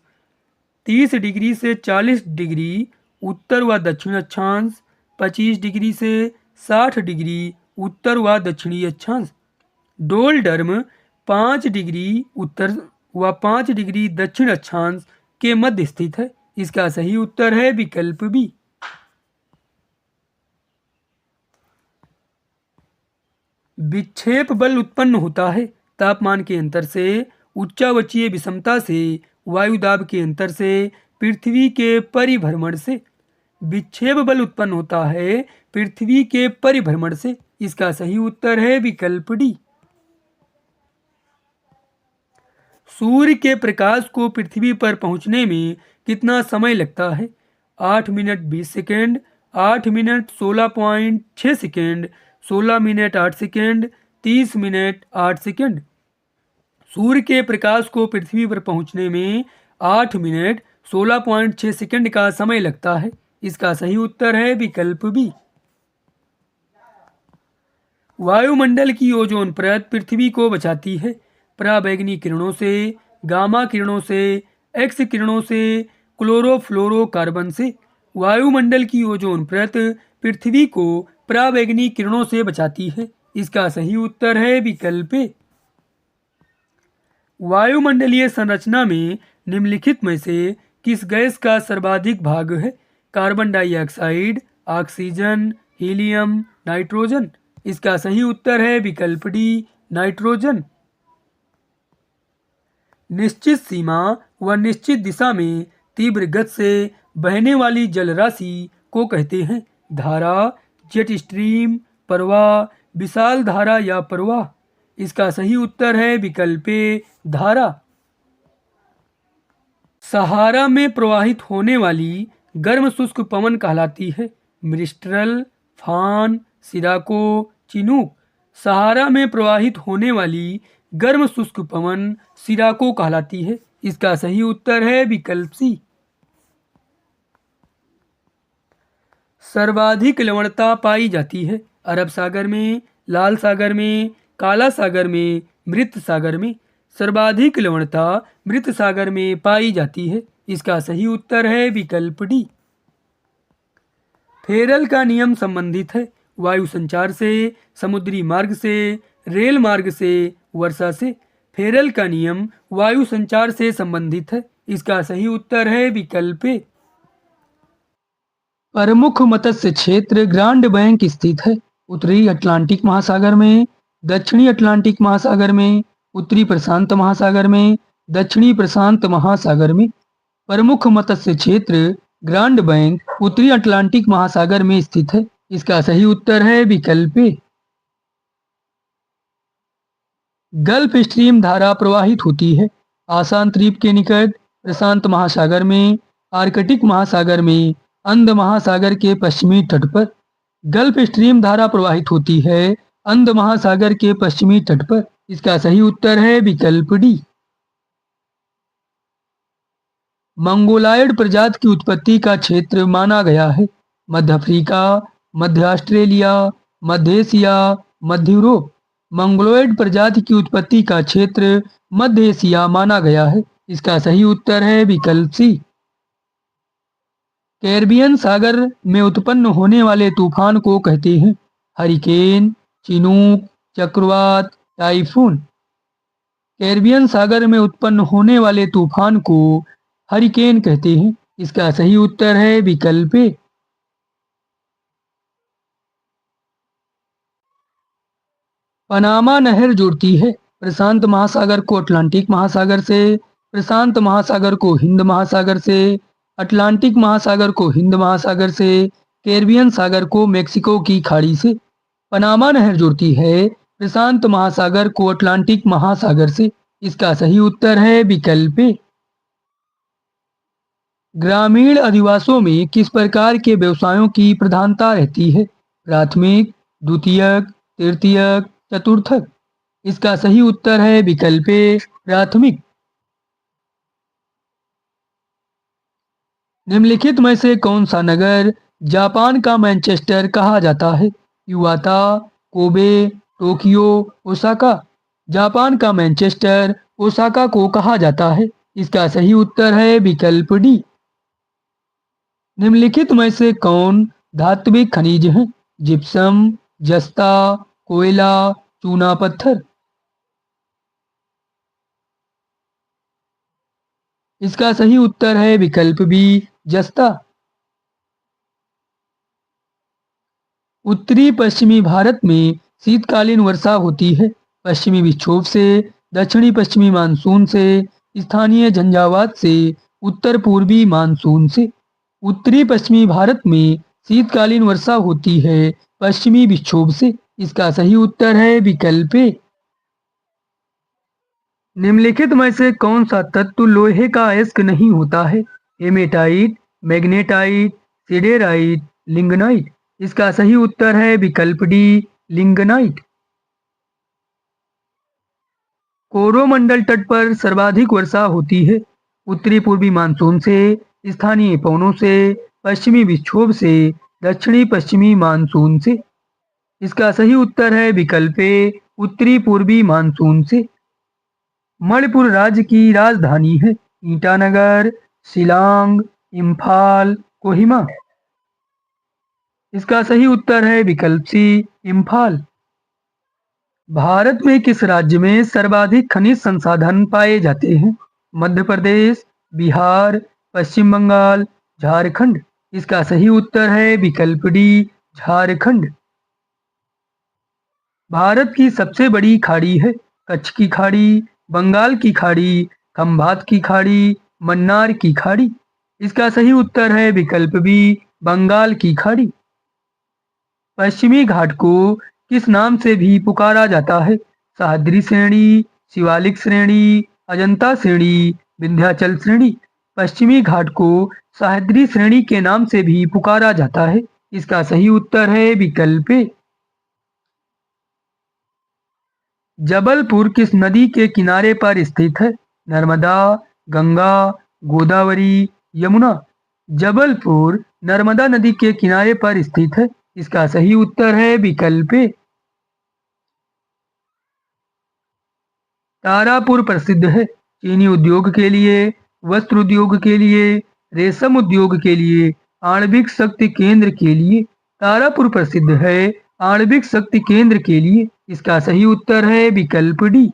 30 डिग्री से 40 डिग्री उत्तर व दक्षिण अक्षांश, 25 डिग्री से 60 डिग्री उत्तर व दक्षिणी अक्षांश। डोलड्रम 5 डिग्री उत्तर व 5 डिग्री दक्षिण अक्षांश के मध्य स्थित है। इसका सही उत्तर है विकल्प बी। विक्षेप बल उत्पन्न होता है तापमान के अंतर से, उच्चावचीय विषमता से, वायु दाब के अंतर से, पृथ्वी के परिभ्रमण से। विक्षेप बल उत्पन्न होता है पृथ्वी के परिभ्रमण से। इसका सही उत्तर है विकल्प डी। सूर्य के प्रकाश को पृथ्वी पर पहुंचने में कितना समय लगता है? 8 minute 20 second, 8 minute 16.6 second, 16 minute 8 second, 30 minute 8 second. सूर्य के प्रकाश को पृथ्वी पर पहुंचने में 8 मिनट 16.6 सेकेंड का समय लगता है। इसका सही उत्तर है विकल्प बी। वायुमंडल की ओजोन परत पृथ्वी को बचाती है पराबैंगनी किरणों से, गामा किरणों से, एक्स किरणों से, क्लोरोफ्लोरोकार्बन से। वायुमंडल की ओजोन परत पृथ्वी को पराबैंगनी किरणों से बचाती है। इसका सही उत्तर है विकल्प ए। वायुमंडलीय संरचना में निम्नलिखित में से किस गैस का सर्वाधिक भाग है? Carbon dioxide, oxygen, helium, nitrogen. इसका सही उत्तर है विकल्प डी, नाइट्रोजन। निश्चित सीमा व निश्चित दिशा में तीव्र गति से बहने वाली जल राशि को कहते हैं? धारा, जेट स्ट्रीम, प्रवाह, विशाल धारा या प्रवाह। इसका सही उत्तर है विकल्प ए, धारा। सहारा में प्रवाहित होने वाली गर्म शुष्क पवन कहलाती है? मिस्ट्रल, फान, सिराको, चिनूक। सहारा में प्रवाहित होने वाली गर्म शुष्क पवन सिराको कहलाती है। इसका सही उत्तर है विकल्प सी। सर्वाधिक लवणता पाई जाती है अरब सागर में, लाल सागर में, काला सागर में, मृत सागर में। सर्वाधिक लवणता मृत सागर में पाई जाती है। इसका सही उत्तर है विकल्प डी। फेरल का नियम संबंधित है वायु संचार से, समुद्री मार्ग से, रेल मार्ग से, वर्षा से। फेरल का नियम वायु संचार से संबंधित है। इसका सही उत्तर है विकल्प ए। प्रमुख मत्स्य क्षेत्र ग्रांड बैंक स्थित है? उत्तरी अटलांटिक महासागर में, दक्षिणी अटलांटिक महासागर में, उत्तरी प्रशांत महासागर में, दक्षिणी प्रशांत महासागर में। प्रमुख मत्स्य क्षेत्र ग्रांड बैंक उत्तरी अटलांटिक महासागर में स्थित है। इसका सही उत्तर है विकल्प ए। गल्फ स्ट्रीम धारा प्रवाहित होती है आसान द्वीप के निकट, प्रशांत महासागर में, आर्कटिक महासागर में, अंध महासागर के पश्चिमी तट पर। गल्फ स्ट्रीम धारा प्रवाहित होती है अंध महासागर के पश्चिमी तट पर। इसका सही उत्तर है विकल्प डी। मंगोलायड प्रजाति की उत्पत्ति का क्षेत्र माना गया है? मध्य अफ्रीका, मध्य ऑस्ट्रेलिया, मध्य एशिया, मध्य यूरोप। मंगोलायड प्रजाति की उत्पत्ति का क्षेत्र मध्य एशिया माना गया है। इसका सही उत्तर है विकल्प सी। कैरिबियन सागर में उत्पन्न होने वाले तूफान को कहते हैं? हरिकेन, चिनूक, चक्रवात, टाइफून। कैरिबियन सागर में उत्पन्न होने वाले तूफान को हरिकेन कहते हैं। इसका सही उत्तर है विकल्प ए। पनामा नहर जोड़ती है प्रशांत महासागर को अटलांटिक महासागर से, प्रशांत महासागर को हिंद महासागर से, अटलांटिक महासागर को हिंद महासागर से, कैरिबियन सागर को मेक्सिको की खाड़ी से। पनामा नहर जोड़ती है प्रशांत महासागर को अटलांटिक महासागर से। इसका सही उत्तर है विकल्प ए। ग्रामीण अधिवासों में किस प्रकार के व्यवसायों की प्रधानता रहती है? प्राथमिक, द्वितीयक, तृतीयक, चतुर्थक। इसका सही उत्तर है विकल्प ए, प्राथमिक। निम्नलिखित में से कौन सा नगर जापान का मैनचेस्टर कहा जाता है? युवाता, कोबे, टोक्यो, ओसाका। जापान का मैनचेस्टर ओसाका को कहा जाता है। इसका सही उत्तर है विकल्प डी। निम्नलिखित में से कौन धात्विक खनिज है? जिप्सम, जस्ता, कोयला, चूना पत्थर। इसका सही उत्तर है विकल्प बी, जस्ता। उत्तरी पश्चिमी भारत में शीतकालीन वर्षा होती है पश्चिमी विक्षोभ से, दक्षिणी पश्चिमी मानसून से, स्थानीय झंझावात से, उत्तर पूर्वी मानसून से। उत्तरी पश्चिमी भारत में शीतकालीन वर्षा होती है पश्चिमी विक्षोभ से। इसका सही उत्तर है विकल्प ए। निम्नलिखित में से कौन सा तत्व लोहे का अयस्क नहीं होता है? Hematite, magnetite, siderite, lignite. इसका सही उत्तर है विकल्प डी, लिंगनाइट। कोरोमंडल तट पर सर्वाधिक वर्षा होती है उत्तरी पूर्वी मानसून से, स्थानीय पवनों से, पश्चिमी विक्षोभ से, दक्षिणी पश्चिमी मानसून से। इसका सही उत्तर है विकल्प ए, उत्तरी पूर्वी मानसून से। मणिपुर राज्य की राजधानी है ईटानगर, शिलांग, इम्फाल, कोहिमा। इसका सही उत्तर है विकल्प सी, इम्फाल। भारत में किस राज्य में सर्वाधिक खनिज संसाधन पाए जाते हैं? मध्य प्रदेश, बिहार, पश्चिम बंगाल, झारखंड। इसका सही उत्तर है विकल्प डी, झारखंड। भारत की सबसे बड़ी खाड़ी है कच्छ की खाड़ी, बंगाल की खाड़ी, खंभात की खाड़ी, मन्नार की खाड़ी। इसका सही उत्तर है विकल्प बी, बंगाल की खाड़ी। पश्चिमी घाट को किस नाम से भी पुकारा जाता है? सह्याद्री श्रेणी, शिवालिक श्रेणी, अजंता श्रेणी, विंध्याचल श्रेणी। पश्चिमी घाट को सह्याद्री श्रेणी के नाम से भी पुकारा जाता है। इसका सही उत्तर है विकल्प ए। जबलपुर किस नदी के किनारे पर स्थित है? नर्मदा, गंगा, गोदावरी, यमुना। जबलपुर नर्मदा नदी के किनारे पर स्थित है। इसका सही उत्तर है विकल्प ए। तारापुर प्रसिद्ध है चीनी उद्योग के लिए, वस्त्र उद्योग के लिए, रेशम उद्योग के लिए, आणविक शक्ति केंद्र के लिए। तारापुर प्रसिद्ध है आणविक शक्ति केंद्र के लिए। इसका सही उत्तर है विकल्प डी।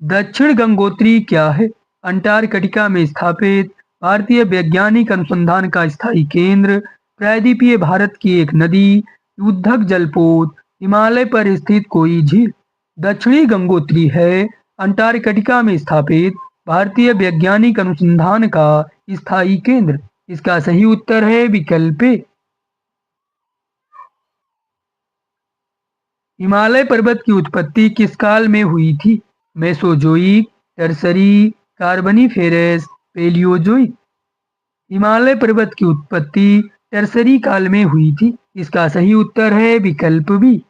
दक्षिण गंगोत्री क्या है? अंटार्कटिका में स्थापित भारतीय वैज्ञानिक अनुसंधान का स्थायी केंद्र, प्रायद्वीपीय भारत की एक नदी, युद्धक जलपोत, हिमालय पर स्थित कोई झील। दक्षिणी गंगोत्री है अंटार्कटिका में स्थापित भारतीय वैज्ञानिक अनुसंधान का स्थायी केंद्र। इसका सही उत्तर है विकल्प ए। हिमालय पर्वत की उत्पत्ति किस काल में हुई थी? Mesozoic, Tertiary, Carboniferous, Palaeozoic. Himalaya पर्वत की उत्पत्ति टर्सरी काल में हुई थी। इसका सही उत्तर है विकल्प बी।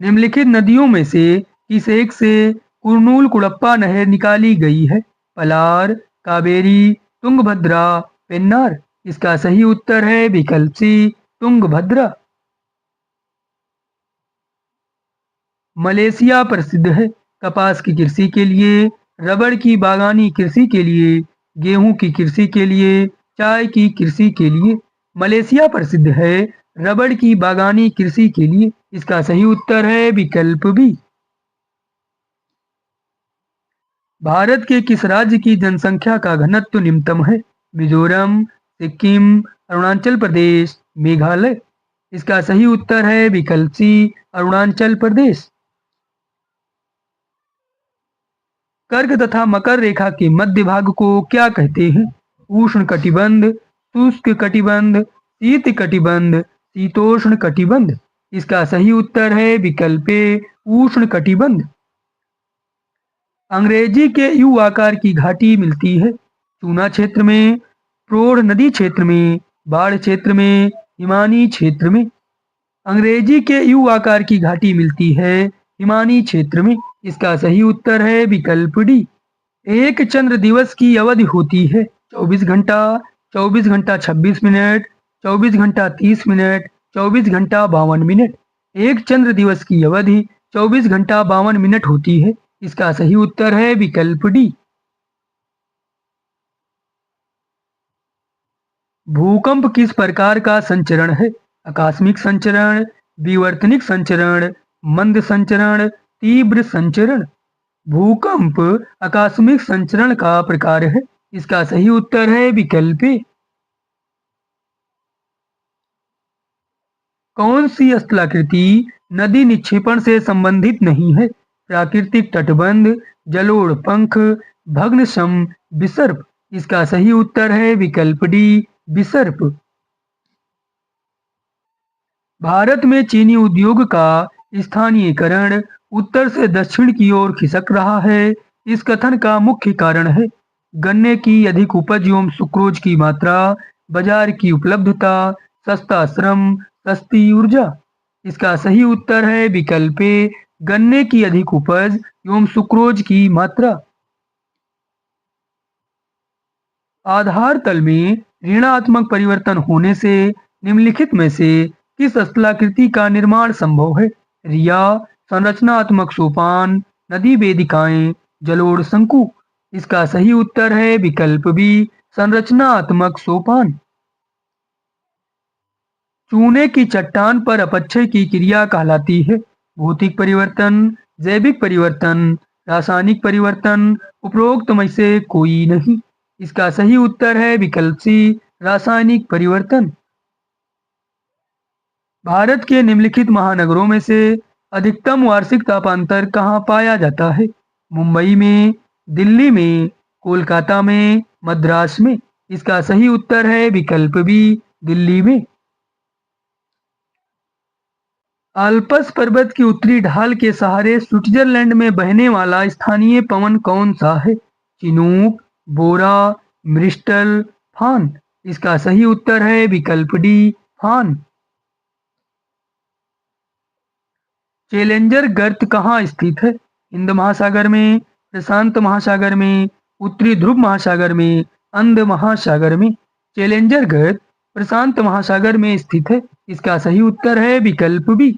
निम्नलिखित नदियों में से किस एक से कुरनूल कुड़प्पा नहर निकाली गई है? पलार, कावेरी, तुंगभद्रा, पेन्नार। इसका सही उत्तर है विकल्प सी, तुंगभद्रा। मलेशिया प्रसिद्ध है कपास की कृषि के लिए, रबड़ की बागानी कृषि के लिए, गेहूं की कृषि के लिए, चाय की कृषि के लिए। मलेशिया प्रसिद्ध है रबड़ की बागानी कृषि के लिए। इसका सही उत्तर है विकल्प बी। भारत के किस राज्य की जनसंख्या का घनत्व निम्नतम है? मिजोरम, सिक्किम, अरुणाचल प्रदेश, मेघालय। इसका सही उत्तर है विकल्प सी, अरुणाचल प्रदेश। कर्क तथा मकर रेखा के मध्य भाग को क्या कहते हैं? उष्ण कटिबंध, शुष्क कटिबंध, शीत कटिबंध, शीतोष्ण कटिबंध। इसका सही उत्तर है विकल्प ए, उष्ण कटिबंध। अंग्रेजी के यू आकार की घाटी मिलती है चूना क्षेत्र में, प्रौढ़ नदी क्षेत्र में, बाढ़ क्षेत्र में, हिमानी क्षेत्र में। अंग्रेजी के यू आकार की घाटी मिलती है हिमानी क्षेत्र में। इसका सही उत्तर है विकल्प डी। एक चंद्र दिवस की अवधि होती है 24 घंटा, 24 घंटा 26 मिनट, 24 घंटा 30 मिनट, 24 घंटा 52 मिनट। एक चंद्र दिवस की अवधि 24 घंटा 52 मिनट होती है। इसका सही उत्तर है विकल्प डी। भूकंप किस प्रकार का संचरण है? आकस्मिक संचरण, विवर्तनिक संचरण, मंद संचरण, तीव्र संचरण। भूकंप आकस्मिक संचरण का प्रकार है। इसका सही उत्तर है विकल्प ए। कौन सी स्थलाकृति नदी निक्षेपण से संबंधित नहीं है? प्राकृतिक तटबंध, जलोढ़ पंख, भग्नसम, विसर्प। इसका सही उत्तर है विकल्प डी, विसर्प। भारत में चीनी उद्योग का स्थानीयकरण उत्तर से दक्षिण की ओर खिसक रहा है। इस कथन का मुख्य कारण है गन्ने की अधिक उपज एवं सुक्रोज की मात्रा, बाजार की उपलब्धता, सस्ता श्रम, सस्ती ऊर्जा। इसका सही उत्तर है विकल्प ए, गन्ने की अधिक उपज एवं सुक्रोज की मात्रा। आधार तल में ऋणात्मक परिवर्तन होने से निम्नलिखित में से किस स्थलाकृति का निर्माण संभव है? रिया, संरचनात्मक सोपान, नदी वेदिकाएं, जलोढ़ शंकु। इसका सही उत्तर है विकल्प बी, संरचनात्मक सोपान। चूने की चट्टान पर अपक्षय की क्रिया कहलाती है भौतिक परिवर्तन, जैविक परिवर्तन, रासायनिक परिवर्तन। उपरोक्त में से कोई नहीं। इसका सही उत्तर है विकल्प सी, रासायनिक परिवर्तन। भारत के निम्नलिखित महानगरों में से अधिकतम वार्षिक तापांतर कहाँ पाया जाता है? मुंबई में, दिल्ली में, कोलकाता में, मद्रास में। इसका सही उत्तर है विकल्प बी, दिल्ली में। आल्प्स पर्वत की उत्तरी ढाल के सहारे स्विट्जरलैंड में बहने वाला स्थानीय पवन कौन सा है? चिनूक, बोरा, म्रिस्टल, फान। इसका सही उत्तर है विकल्प डी, फान। चैलेंजर गर्त कहाँ स्थित है? हिंद महासागर में, प्रशांत महासागर में, उत्तरी ध्रुव महासागर में, अंध महासागर में। चैलेंजर गर्त प्रशांत महासागर में स्थित है। इसका सही उत्तर है विकल्प बी।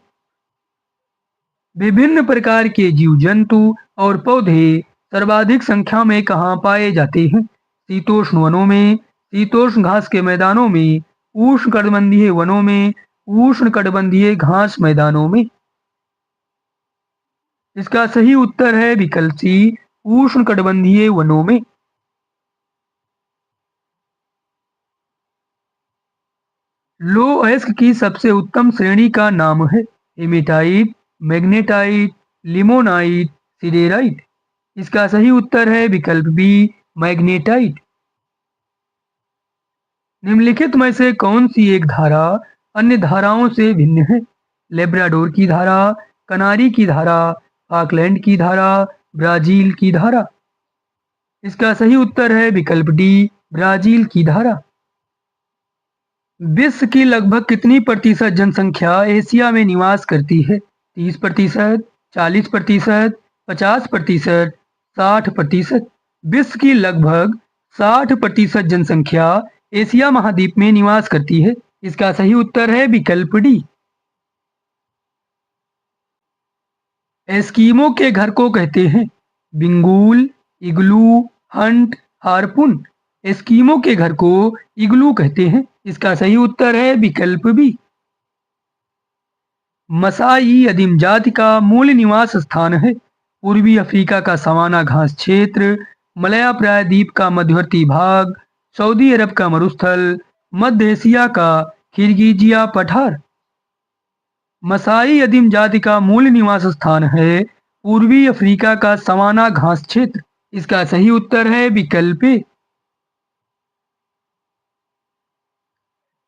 विभिन्न प्रकार के जीव जंतु और पौधे सर्वाधिक संख्या में कहाँ पाए जाते हैं? शीतोष्ण वनों में, शीतोष्ण घास के मैदानों में, उष्णकटिबंधीय वनों में, उष्णकटिबंधीय घास मैदानों में। इसका सही उत्तर है विकल्प सी, उष्णकटिबंधीय वनों में। लोएस्क की सबसे उत्तम श्रेणी का नाम है? Hematite, magnetite, limonite, siderite. इसका सही उत्तर है विकल्प बी, मैग्नेटाइट। निम्नलिखित में से कौन सी एक धारा अन्य धाराओं से भिन्न है? लेब्राडोर की धारा, कनारी की धारा, ऑकलैंड की धारा, ब्राजील की धारा। इसका सही उत्तर है विकल्प डी, ब्राजील की धारा। विश्व की लगभग कितनी प्रतिशत जनसंख्या एशिया में निवास करती है? 30%, 40%, 50%, 60%। विश्व की लगभग 60% जनसंख्या एशिया महाद्वीप में निवास करती है। इसका सही उत्तर है विकल्प डी। एस्कीमो के घर को कहते हैं? बिंगुल, इग्लू, हंट, हारपुन। एस्कीमो के घर को इग्लू कहते हैं। इसका सही उत्तर है विकल्प बी। मसाई आदिम जाति का मूल निवास स्थान है? पूर्वी अफ्रीका का सवाना घास क्षेत्र, मलया प्रायद्वीप का मध्यवर्ती भाग, सऊदी अरब का मरुस्थल, मध्य एशिया का किर्गिजिया पठार। मसाई आदिम जाति का मूल निवास स्थान है पूर्वी अफ्रीका का सवाना घास क्षेत्र। इसका सही उत्तर है विकल्प ए।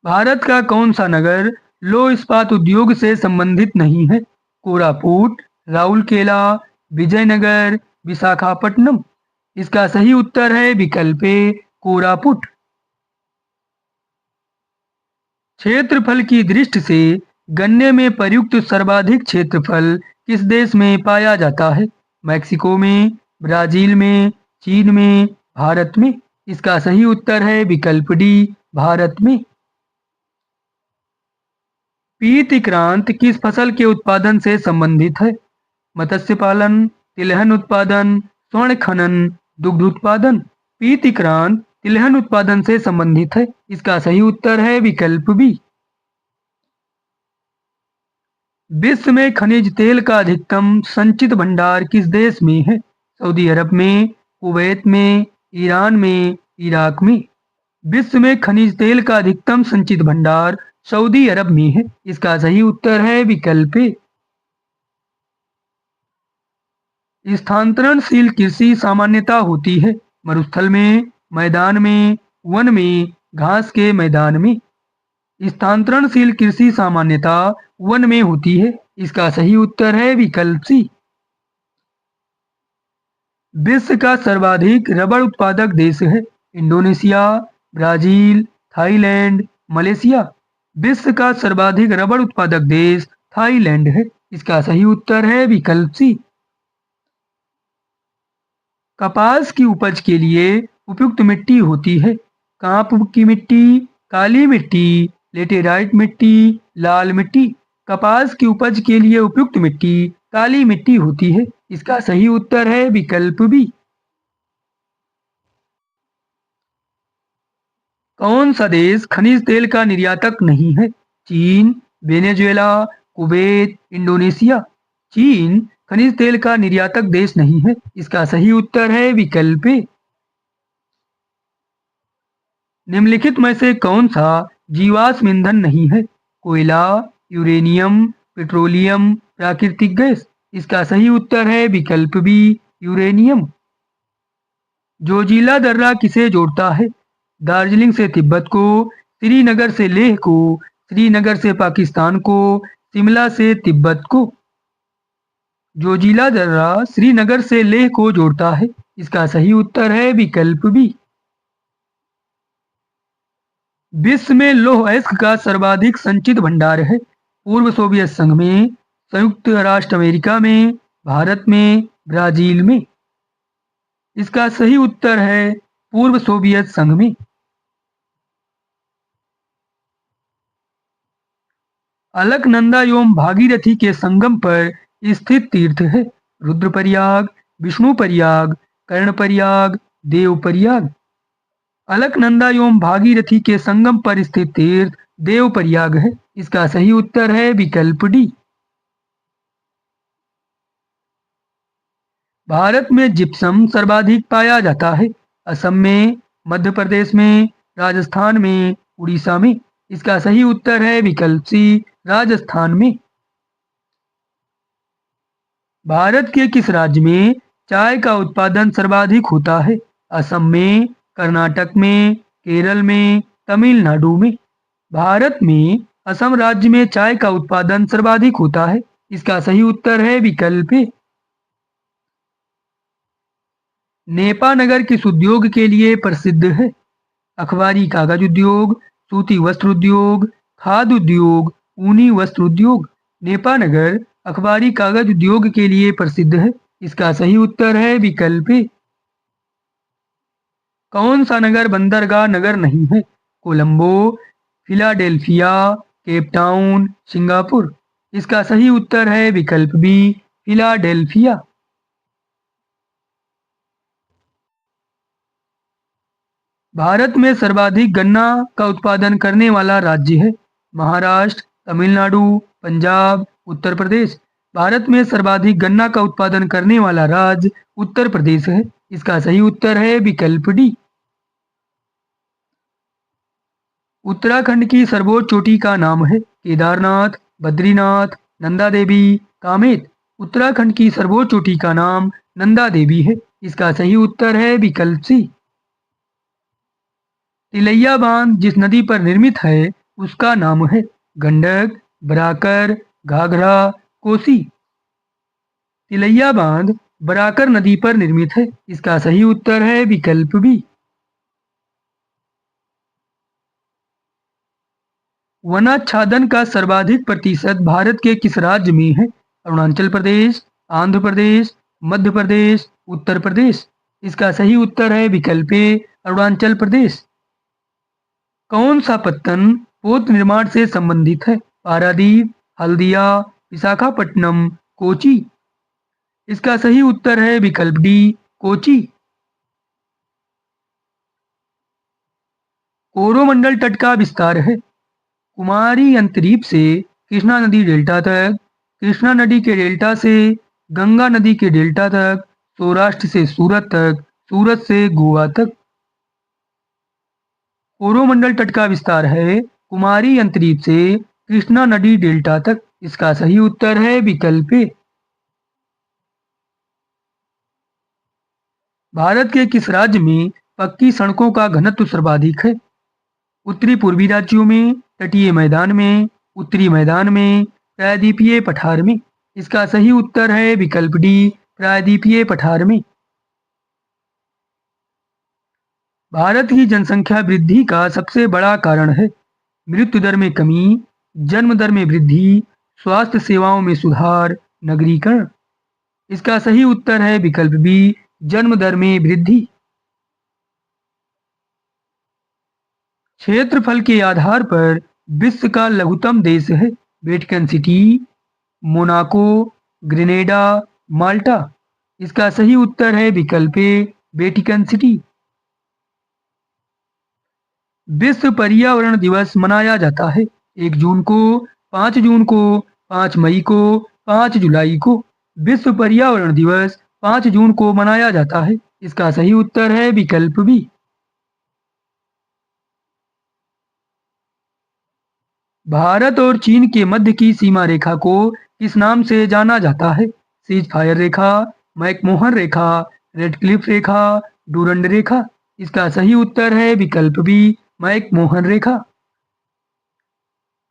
भारत का कौन सा नगर लौह इस्पात उद्योग से संबंधित नहीं है? कोरापुट, राउरकेला, विजयनगर, विशाखापट्टनम। इसका सही उत्तर है विकल्प ए, कोरापुट। क्षेत्रफल की दृष्टि से गन्ने में प्रयुक्त सर्वाधिक क्षेत्रफल किस देश में पाया जाता है? मैक्सिको में, ब्राजील में, चीन में, भारत में। इसका सही उत्तर है विकल्प डी, भारत में। पीतिक्रांत किस फसल के उत्पादन से संबंधित है? मत्स्य पालन, तिलहन उत्पादन, स्वर्ण खनन, दुग्ध उत्पादन। पीतिक्रांत तिलहन उत्पादन से संबंधित है। इसका सही उत्तर है विकल्प बी। विश्व में खनिज तेल का अधिकतम संचित भंडार किस देश में है? सऊदी अरब में, कुवैत में, ईरान में, इराक में। विश्व में खनिज तेल का अधिकतम संचित भंडार सऊदी अरब में है। इसका सही उत्तर है विकल्प ए। स्थानांतरणशील कृषि सामान्यता होती है मरुस्थल में, मैदान में, वन में, घास के मैदान में। स्थानांतरणशील कृषि सामान्यता वन में होती है। इसका सही उत्तर है विकल्प सी। विश्व का सर्वाधिक रबड़ उत्पादक देश है इंडोनेशिया, ब्राजील, थाईलैंड, मलेशिया। विश्व का सर्वाधिक रबड़ उत्पादक देश थाईलैंड है। इसका सही उत्तर है विकल्प सी। कपास की उपज के लिए उपयुक्त मिट्टी होती है कांप की मिट्टी, काली मिट्टी, लेटेराइट मिट्टी, लाल मिट्टी। कपास की उपज के लिए उपयुक्त मिट्टी काली मिट्टी होती है। इसका सही उत्तर है विकल्प बी। कौन सा देश खनिज तेल का निर्यातक नहीं है? चीन, वेनेजुएला, कुवैत, इंडोनेशिया। चीन खनिज तेल का निर्यातक देश नहीं है। इसका सही उत्तर है विकल्प ए। निम्नलिखित में से कौन सा जीवाश्म ईंधन नहीं है? कोयला, यूरेनियम, पेट्रोलियम, प्राकृतिक गैस। इसका सही उत्तर है विकल्प बी यूरेनियम। जोजिला दर्रा किसे जोड़ता है? दार्जिलिंग से तिब्बत को, श्रीनगर से लेह को, श्रीनगर से पाकिस्तान को, शिमला से तिब्बत को। जोजिला दर्रा श्रीनगर से लेह को जोड़ता है। इसका सही उत्तर है विकल्प बी। विश्व में लौह अयस्क का सर्वाधिक संचित भंडार है पूर्व सोवियत संघ में, संयुक्त राष्ट्र अमेरिका में, भारत में, ब्राजील में। इसका सही उत्तर है पूर्व सोवियत संघ में। अलकनंदा एवं भागीरथी के संगम पर स्थित तीर्थ है रुद्रप्रयाग, विष्णुप्रयाग, कर्णप्रयाग, देवप्रयाग। अलकनंदा एवं भागीरथी के संगम पर स्थित तीर्थ देवप्रयाग है। इसका सही उत्तर है विकल्प डी। भारत में जिप्सम सर्वाधिक पाया जाता है असम में, मध्य प्रदेश में, राजस्थान में, उड़ीसा में। इसका सही उत्तर है विकल्प सी राजस्थान में। भारत के किस राज्य में चाय का उत्पादन सर्वाधिक होता है? असम में, कर्नाटक में, केरल में, तमिलनाडु में। भारत में असम राज्य में चाय का उत्पादन सर्वाधिक होता है। इसका सही उत्तर है विकल्प ए। नेपानगर किस उद्योग के लिए प्रसिद्ध है? अखबारी कागज उद्योग, सूती वस्त्र उद्योग, खाद्य उद्योग, ऊनी वस्त्र उद्योग। नेपानगर अखबारी कागज उद्योग के लिए प्रसिद्ध है। इसका सही उत्तर है विकल्प ए। कौन सा नगर बंदरगाह नगर नहीं है? Colombo, Philadelphia, Cape Town, Singapore. इसका सही उत्तर है विकल्प बी फिलाडेल्फिया। भारत में सर्वाधिक गन्ना का उत्पादन करने वाला राज्य है महाराष्ट्र, तमिलनाडु, पंजाब, उत्तर प्रदेश। भारत में सर्वाधिक गन्ना का उत्पादन करने वाला राज्य उत्तर प्रदेश है। इसका सही उत्तर है विकल्प डी। उत्तराखंड की सर्वोच्च चोटी का नाम है केदारनाथ, बद्रीनाथ, नंदा देवी, कामेत। उत्तराखंड की सर्वोच्च चोटी का नाम नंदा देवी है। इसका सही उत्तर है विकल्प सी। तिलैया बांध जिस नदी पर निर्मित है उसका नाम है गंडक, बराकर, घाघरा, कोसी। तिलैया बांध बराकर नदी पर निर्मित है। इसका सही उत्तर है विकल्प बी। वनाच्छादन का सर्वाधिक प्रतिशत भारत के किस राज्य में है? अरुणाचल प्रदेश, आंध्र प्रदेश, मध्य प्रदेश, उत्तर प्रदेश। इसका सही उत्तर है विकल्प ए अरुणाचल प्रदेश। कौन सा पत्तन पोत निर्माण से संबंधित है? पारादीप, हल्दिया, विशाखापट्टनम, कोची। इसका सही उत्तर है विकल्प डी कोची। कोरोमंडल तट का विस्तार है कुमारी अंतरीप से कृष्णा नदी डेल्टा तक, कृष्णा नदी के डेल्टा से गंगा नदी के डेल्टा तक, सौराष्ट्र से सूरत तक, सूरत से गोवा तक। कोरोमंडल तट का विस्तार है कुमारी अंतरीप से कृष्णा नदी डेल्टा तक। इसका सही उत्तर है विकल्प ए। भारत के किस राज्य में पक्की सड़कों का घनत्व सर्वाधिक है? उत्तरी पूर्वी राज्यों में, तटीय मैदान में, उत्तरी मैदान में, प्रायद्वीपीय पठार में। इसका सही उत्तर है विकल्प डी, प्रायद्वीपीय पठार में। भारत की जनसंख्या वृद्धि का सबसे बड़ा कारण है मृत्यु दर में कमी, जन्म दर में वृद्धि, स्वास्थ्य सेवाओं में सुधार, नगरीकरण। इसका सही उत्तर है विकल्प बी, जन्म दर में वृद्धि। क्षेत्रफल के आधार पर विश्व का लघुतम देश है वेटिकन सिटी, मोनाको, ग्रेनेडा, माल्टा। इसका सही उत्तर है विकल्प ए, वेटिकन सिटी। विश्व पर्यावरण दिवस मनाया जाता है 1 जून को, 5 जून को, 5 मई को, 5 जुलाई को। विश्व पर्यावरण दिवस 5 जून को मनाया जाता है। इसका सही उत्तर है विकल्प बी। भारत और चीन के मध्य की सीमा रेखा को किस नाम से जाना जाता है? सीज फायर रेखा, मैकमोहन रेखा, रेडक्लिफ रेखा, डूरंड रेखा। इसका सही उत्तर है विकल्प बी, मैकमोहन रेखा।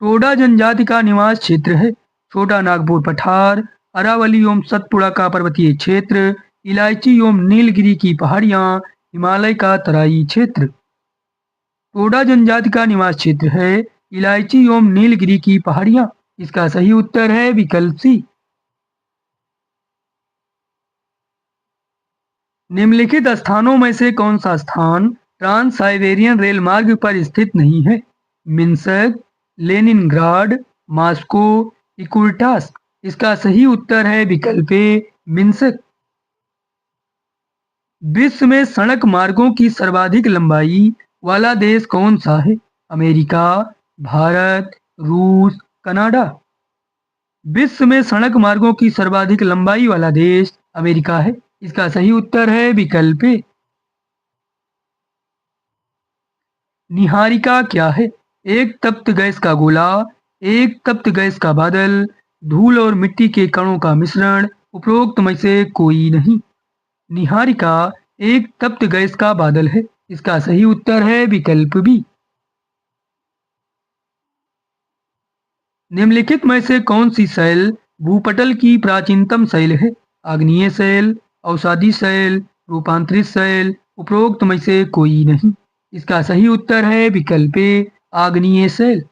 टोडा जनजाति का निवास क्षेत्र है छोटा नागपुर पठार, अरावली एवं सतपुड़ा का पर्वतीय क्षेत्र, इलायची एवं नीलगिरी की पहाड़ियां, हिमालय का तराई क्षेत्र। टोडा जनजाति का निवास क्षेत्र है इलायची एवं नीलगिरी की पहाड़ियां। इसका सही उत्तर है विकल्प सी। निम्नलिखित स्थानों में से कौन सा स्थान ट्रांस साइबेरियन रेल मार्ग पर स्थित नहीं है? Minsk, Leningrad, Moscow, Irkutsk. इसका सही उत्तर है विकल्प ए, मिन्स्क। विश्व में सड़क मार्गों की सर्वाधिक लंबाई वाला देश कौन सा है? अमेरिका, भारत, रूस, कनाडा। विश्व में सड़क मार्गों की सर्वाधिक लंबाई वाला देश अमेरिका है। इसका सही उत्तर है विकल्प ए। निहारिका क्या है? एक तप्त गैस का गोला, एक तप्त गैस का बादल, धूल और मिट्टी के कणों का मिश्रण, उपरोक्त में से कोई नहीं। निहारिका एक तप्त गैस का बादल है। इसका सही उत्तर है विकल्प बी। निम्नलिखित में से कौन सी शैल भूपटल की प्राचीनतम शैल है? आग्नेय शैल, अवसादी शैल, रूपांतरित शैल, उपरोक्त में से कोई नहीं। इसका सही उत्तर है विकल्प ए, आग्नेय शैल।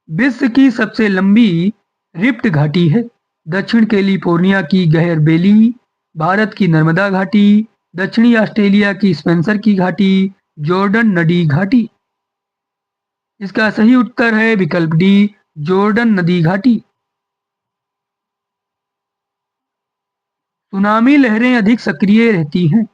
विश्व की सबसे लंबी रिफ्ट घाटी है दक्षिण कैलिफोर्निया की गहर बेली, भारत की नर्मदा घाटी, दक्षिणी ऑस्ट्रेलिया की स्पेंसर की घाटी, जॉर्डन नदी घाटी। इसका सही उत्तर है विकल्प डी, जॉर्डन नदी घाटी। सुनामी लहरें अधिक सक्रिय रहती हैं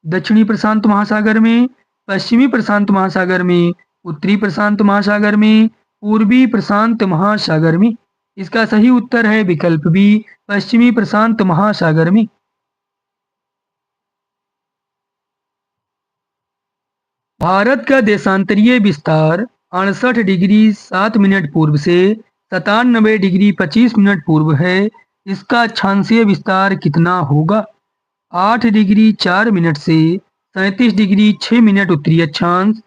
दक्षिणी प्रशांत महासागर में, पश्चिमी प्रशांत महासागर में, उत्तरी प्रशांत महासागर में, पूर्वी प्रशांत महासागर में। इसका सही उत्तर है विकल्प बी, पश्चिमी प्रशांत महासागर में। भारत का देशांतरीय विस्तार 68 डिग्री 7 मिनट पूर्व से 97 डिग्री 25 मिनट पूर्व है। इसका अक्षांशीय विस्तार कितना होगा? 8 डिग्री 4 मिनट से 37 डिग्री 6 मिनट उत्तरी अक्षांश,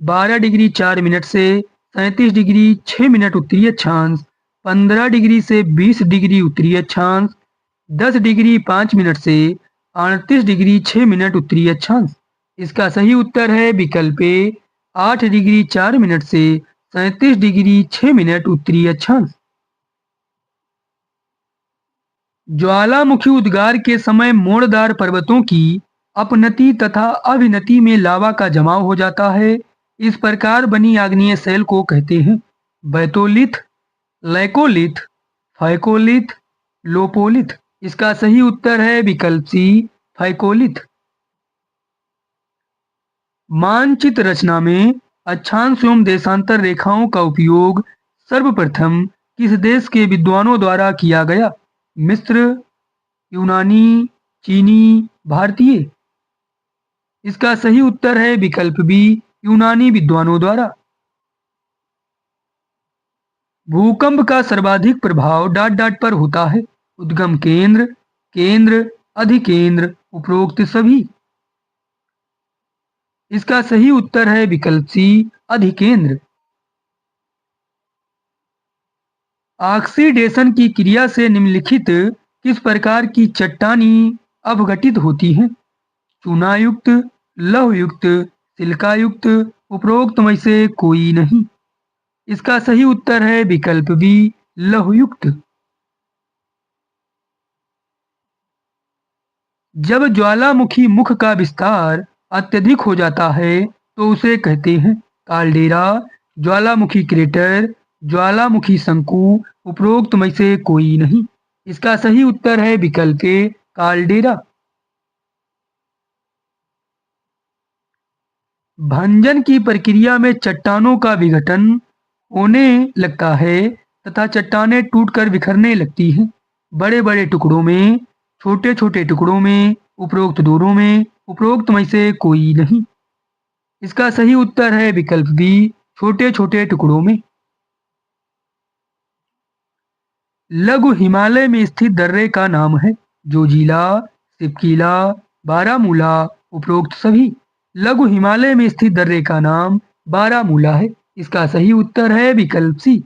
12 डिग्री 4 मिनट से 37 डिग्री 6 मिनट उत्तरी अक्षांश, 15 डिग्री से 20 डिग्री उत्तरी अक्षांश, 10 डिग्री 5 मिनट से 38 डिग्री 6 मिनट उत्तरी अक्षांश। इसका सही उत्तर है विकल्प ए, 8 डिग्री 4 मिनट से 37 डिग्री 6 मिनट उत्तरी अक्षांश। ज्वालामुखी उद्गार के समय मोड़दार पर्वतों की अपनति तथा अभिनति में लावा का जमाव हो जाता है। इस प्रकार बनी आग्नेय शैल को कहते हैं बैतोलिथ, लैकोलिथ, फैकोलिथ, लोपोलिथ। इसका सही उत्तर है विकल्प सी, फैकोलिथ। मानचित्र रचना में अक्षांश एवं देशांतर रेखाओं का उपयोग सर्वप्रथम किस देश के विद्वानों द्वारा किया गया? मिस्र, यूनानी, चीनी, भारतीय। इसका सही उत्तर है विकल्प बी, यूनानी विद्वानों द्वारा। भूकंप का सर्वाधिक प्रभाव डॉट डॉट पर होता है उद्गम केंद्र, केंद्र, अधिकेंद्र, उपरोक्त सभी। इसका सही उत्तर है विकल्प सी, अधिकेंद्र। ऑक्सीडेशन की क्रिया से निम्नलिखित किस प्रकार की चट्टानी अपघटित होती हैं? चूनायुक्त, लौहयुक्त, सिलिकायुक्त, उपरोक्त में से कोई नहीं। इसका सही उत्तर है विकल्प बी, लौहयुक्त। जब ज्वालामुखी मुख का विस्तार अत्यधिक हो जाता है तो उसे कहते हैं काल्डेरा, ज्वालामुखी क्रेटर, ज्वालामुखी शंकु, उपरोक्त में से कोई नहीं। इसका सही उत्तर है विकल्प ए, काल्डेरा। भंजन की प्रक्रिया में चट्टानों का विघटन होने लगता है तथा चट्टानें टूटकर बिखरने लगती हैं, बड़े बड़े टुकड़ों में, छोटे छोटे टुकड़ों में, उपरोक्त दोनों में, उपरोक्त में से कोई नहीं। इसका सही उत्तर है विकल्प बी, छोटे छोटे टुकड़ों में। लघु हिमालय में स्थित दर्रे का नाम है जोजिला, सिपकीला, बारामूला, उपरोक्त सभी। लघु हिमालय में स्थित दर्रे का नाम बारामूला है। इसका सही उत्तर है विकल्प सी।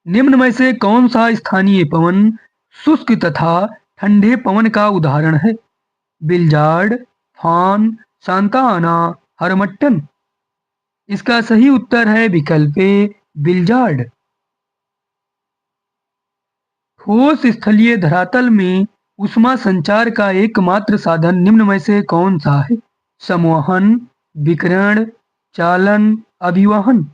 निम्न में से कौन सा स्थानीय पवन शुष्क तथा ठंडे पवन का उदाहरण है? बिलजार्ड, फान, सांता आना, हरमट्टन। इसका सही उत्तर है विकल्प ए, बिलजार्ड। ठोस स्थलीय धरातल में ऊष्मा संचार का एकमात्र साधन निम्न में से कौन सा है? संवहन, विकिरण, चालन, अभिवहन।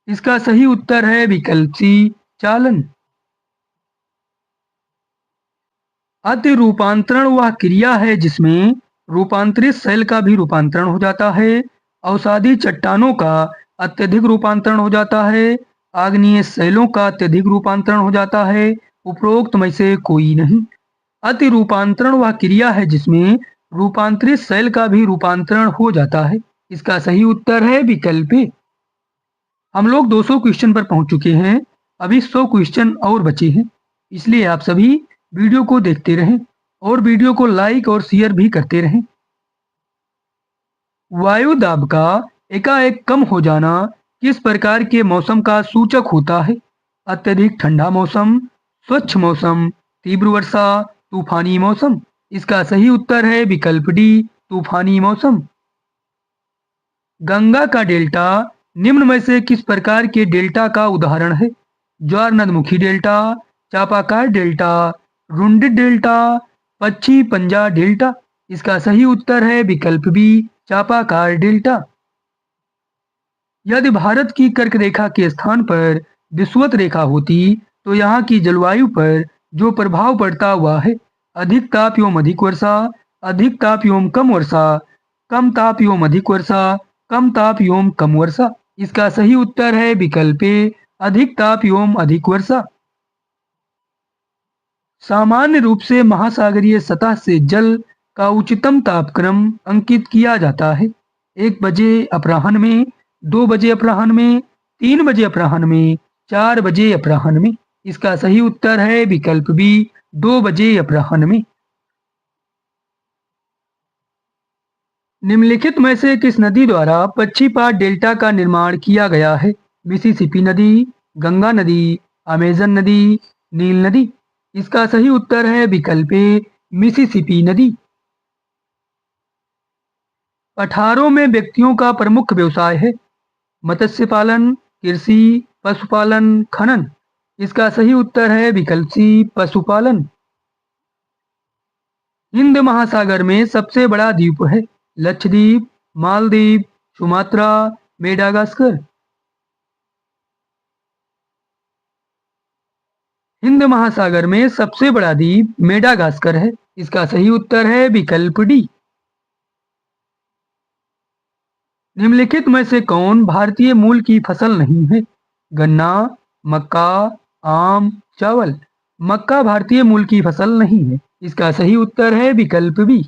इसका सही उत्तर है विकल्प सी, चालन। अति रूपांतरण वह क्रिया है जिसमें रूपांतरित सेल का भी रूपांतरण हो जाता है, अवसादी चट्टानों का अत्यधिक रूपांतरण हो जाता है, आग्नेय सेलों का अत्यधिक रूपांतरण हो जाता है, उपरोक्त में से कोई नहीं। अति रूपांतरण वह क्रिया है जिसमें रूपांतरित सेल का भी रूपांतरण हो जाता है। इसका सही उत्तर है विकल्प ए। हम लोग 200 क्वेश्चन पर पहुंच चुके हैं, अभी 100 क्वेश्चन और बचे हैं, इसलिए आप सभी वीडियो को देखते रहें और वीडियो को लाइक और शेयर भी करते रहें। वायु दाब का एकाएक कम हो जाना किस प्रकार के मौसम का सूचक होता है? अत्यधिक ठंडा मौसम, स्वच्छ मौसम, तीव्र वर्षा, तूफानी मौसम। इसका सही उत्तर है विकल्प डी, तूफानी मौसम। गंगा का डेल्टा निम्न में से किस प्रकार के डेल्टा का उदाहरण है? ज्वार नदमुखी डेल्टा, चापाकार डेल्टा, रुंडित डेल्टा, पच्छी पंजा डेल्टा। इसका सही उत्तर है विकल्प बी, चापाकार डेल्टा। यदि भारत की कर्क रेखा के स्थान पर विषुवत रेखा होती तो यहाँ की जलवायु पर जो प्रभाव पड़ता हुआ है अधिक ताप एवं अधिक वर्षा, अधिक ताप एवं कम वर्षा, कम ताप एवं अधिक वर्षा, कम ताप एवं कम वर्षा। इसका सही उत्तर है विकल्प ए, अधिक ताप एवं अधिक वर्षा। सामान्य रूप से महासागरीय सतह से जल का उच्चतम तापक्रम अंकित किया जाता है 1 बजे अपराह्न में, 2 बजे अपराह्न में, 3 बजे अपराह्न में, 4 बजे अपराह्न में। इसका सही उत्तर है विकल्प बी, 2 बजे अपराह्न में। निम्नलिखित में से किस नदी द्वारा पक्षीपात डेल्टा का निर्माण किया गया है? मिसिसिपी नदी, गंगा नदी, अमेजन नदी, नील नदी। इसका सही उत्तर है विकल्प ए, मिसिसिपी नदी। पठारों में व्यक्तियों का प्रमुख व्यवसाय है मत्स्य पालन, कृषि, पशुपालन, खनन। इसका सही उत्तर है विकल्प सी, पशुपालन। हिंद महासागर में सबसे बड़ा द्वीप है लक्षद्वीप, मालदीव, सुमात्रा, मेडागास्कर। हिंद महासागर में सबसे बड़ा द्वीप मेडागास्कर है। इसका सही उत्तर है विकल्प डी। निम्नलिखित में से कौन भारतीय मूल की फसल नहीं है? गन्ना, मक्का, आम, चावल। मक्का भारतीय मूल की फसल नहीं है। इसका सही उत्तर है विकल्प बी।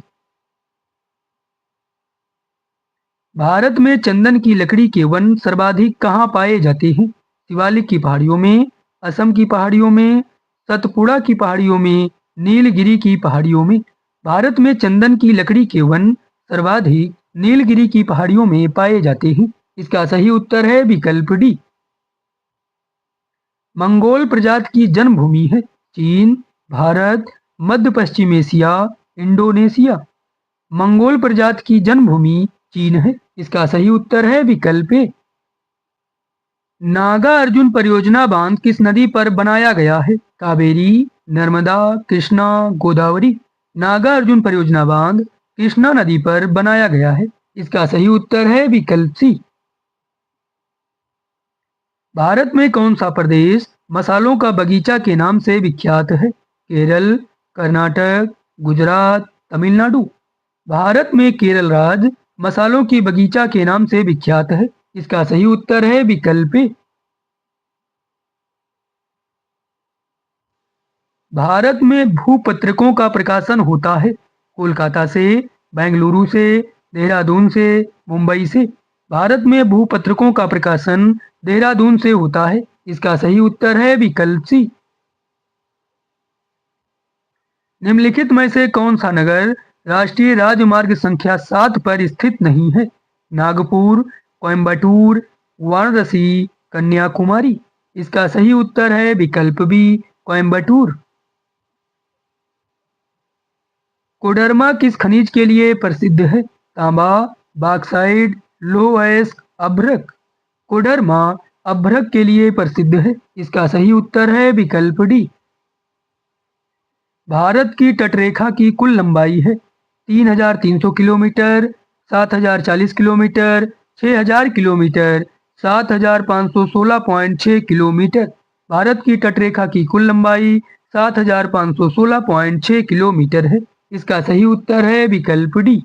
भारत में चंदन की लकड़ी के वन सर्वाधिक कहाँ पाए जाते हैं? शिवालिक की पहाड़ियों में, असम की पहाड़ियों में, सतपुड़ा की पहाड़ियों में, नीलगिरी की पहाड़ियों में। भारत में चंदन की लकड़ी के वन सर्वाधिक नीलगिरी की पहाड़ियों में पाए जाते हैं। इसका सही उत्तर है विकल्प डी। मंगोल प्रजाति की जन्मभूमि है चीन, भारत, मध्य पश्चिम एशिया, इंडोनेशिया। मंगोल प्रजाति की जन्मभूमि चीन है। इसका सही उत्तर है विकल्प ए। नागा अर्जुन परियोजना बांध किस नदी पर बनाया गया है? कावेरी, नर्मदा, कृष्णा, गोदावरी। नागा अर्जुन परियोजना बांध कृष्णा नदी पर बनाया गया है। इसका सही उत्तर है विकल्प सी। भारत में कौन सा प्रदेश मसालों का बगीचा के नाम से विख्यात है? केरल, कर्नाटक, गुजरात, तमिलनाडु। भारत में केरल राज्य मसालों की बगीचा के नाम से विख्यात है। इसका सही उत्तर है विकल्प ए। भारत में भूपत्रकों का प्रकाशन होता है कोलकाता से, बेंगलुरु से, देहरादून से, मुंबई से। भारत में भूपत्रकों का प्रकाशन देहरादून से होता है। इसका सही उत्तर है विकल्प सी। निम्नलिखित में से कौन सा नगर राष्ट्रीय राजमार्ग संख्या 7 पर स्थित नहीं है? नागपुर, कोयम्बटूर, वाराणसी, कन्याकुमारी। इसका सही उत्तर है विकल्प बी, कोयम्बटूर। कोडरमा किस खनिज के लिए प्रसिद्ध है? तांबा, बॉक्साइट, लौह अयस्क, अभ्रक। कोडरमा अभ्रक के लिए प्रसिद्ध है। इसका सही उत्तर है विकल्प डी। भारत की तटरेखा की कुल लंबाई है 3,300 kilometre, 7,040 kilometre, 6,000 kilometre, 7,516.6 kilometre. Bharat की तटरेखा की कुल लंबाई 7,516.6 किलोमीटर है। इसका सही उत्तर है विकल्प डी।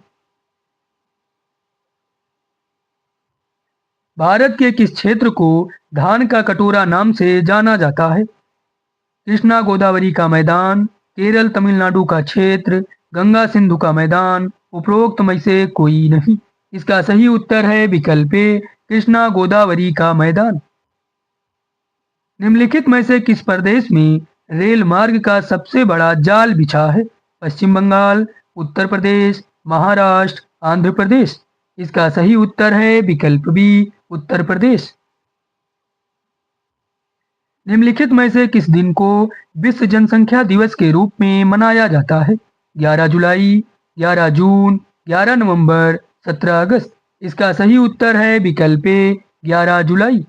भारत के किस क्षेत्र को धान का कटोरा नाम से जाना जाता है? कृष्णा गोदावरी का मैदान, केरल तमिलनाडु का क्षेत्र, गंगा सिंधु का मैदान, उपरोक्त में से कोई नहीं। इसका सही उत्तर है विकल्प ए, कृष्णा गोदावरी का मैदान। निम्नलिखित में से किस प्रदेश में रेल मार्ग का सबसे बड़ा जाल बिछा है? पश्चिम बंगाल, उत्तर प्रदेश, महाराष्ट्र, आंध्र प्रदेश। इसका सही उत्तर है विकल्प बी, उत्तर प्रदेश। निम्नलिखित में से किस दिन को विश्व जनसंख्या दिवस के रूप में मनाया जाता है? 11 जुलाई, 11 जून, 11 नवंबर, 17 अगस्त। इसका सही उत्तर है विकल्प ए, 11 जुलाई।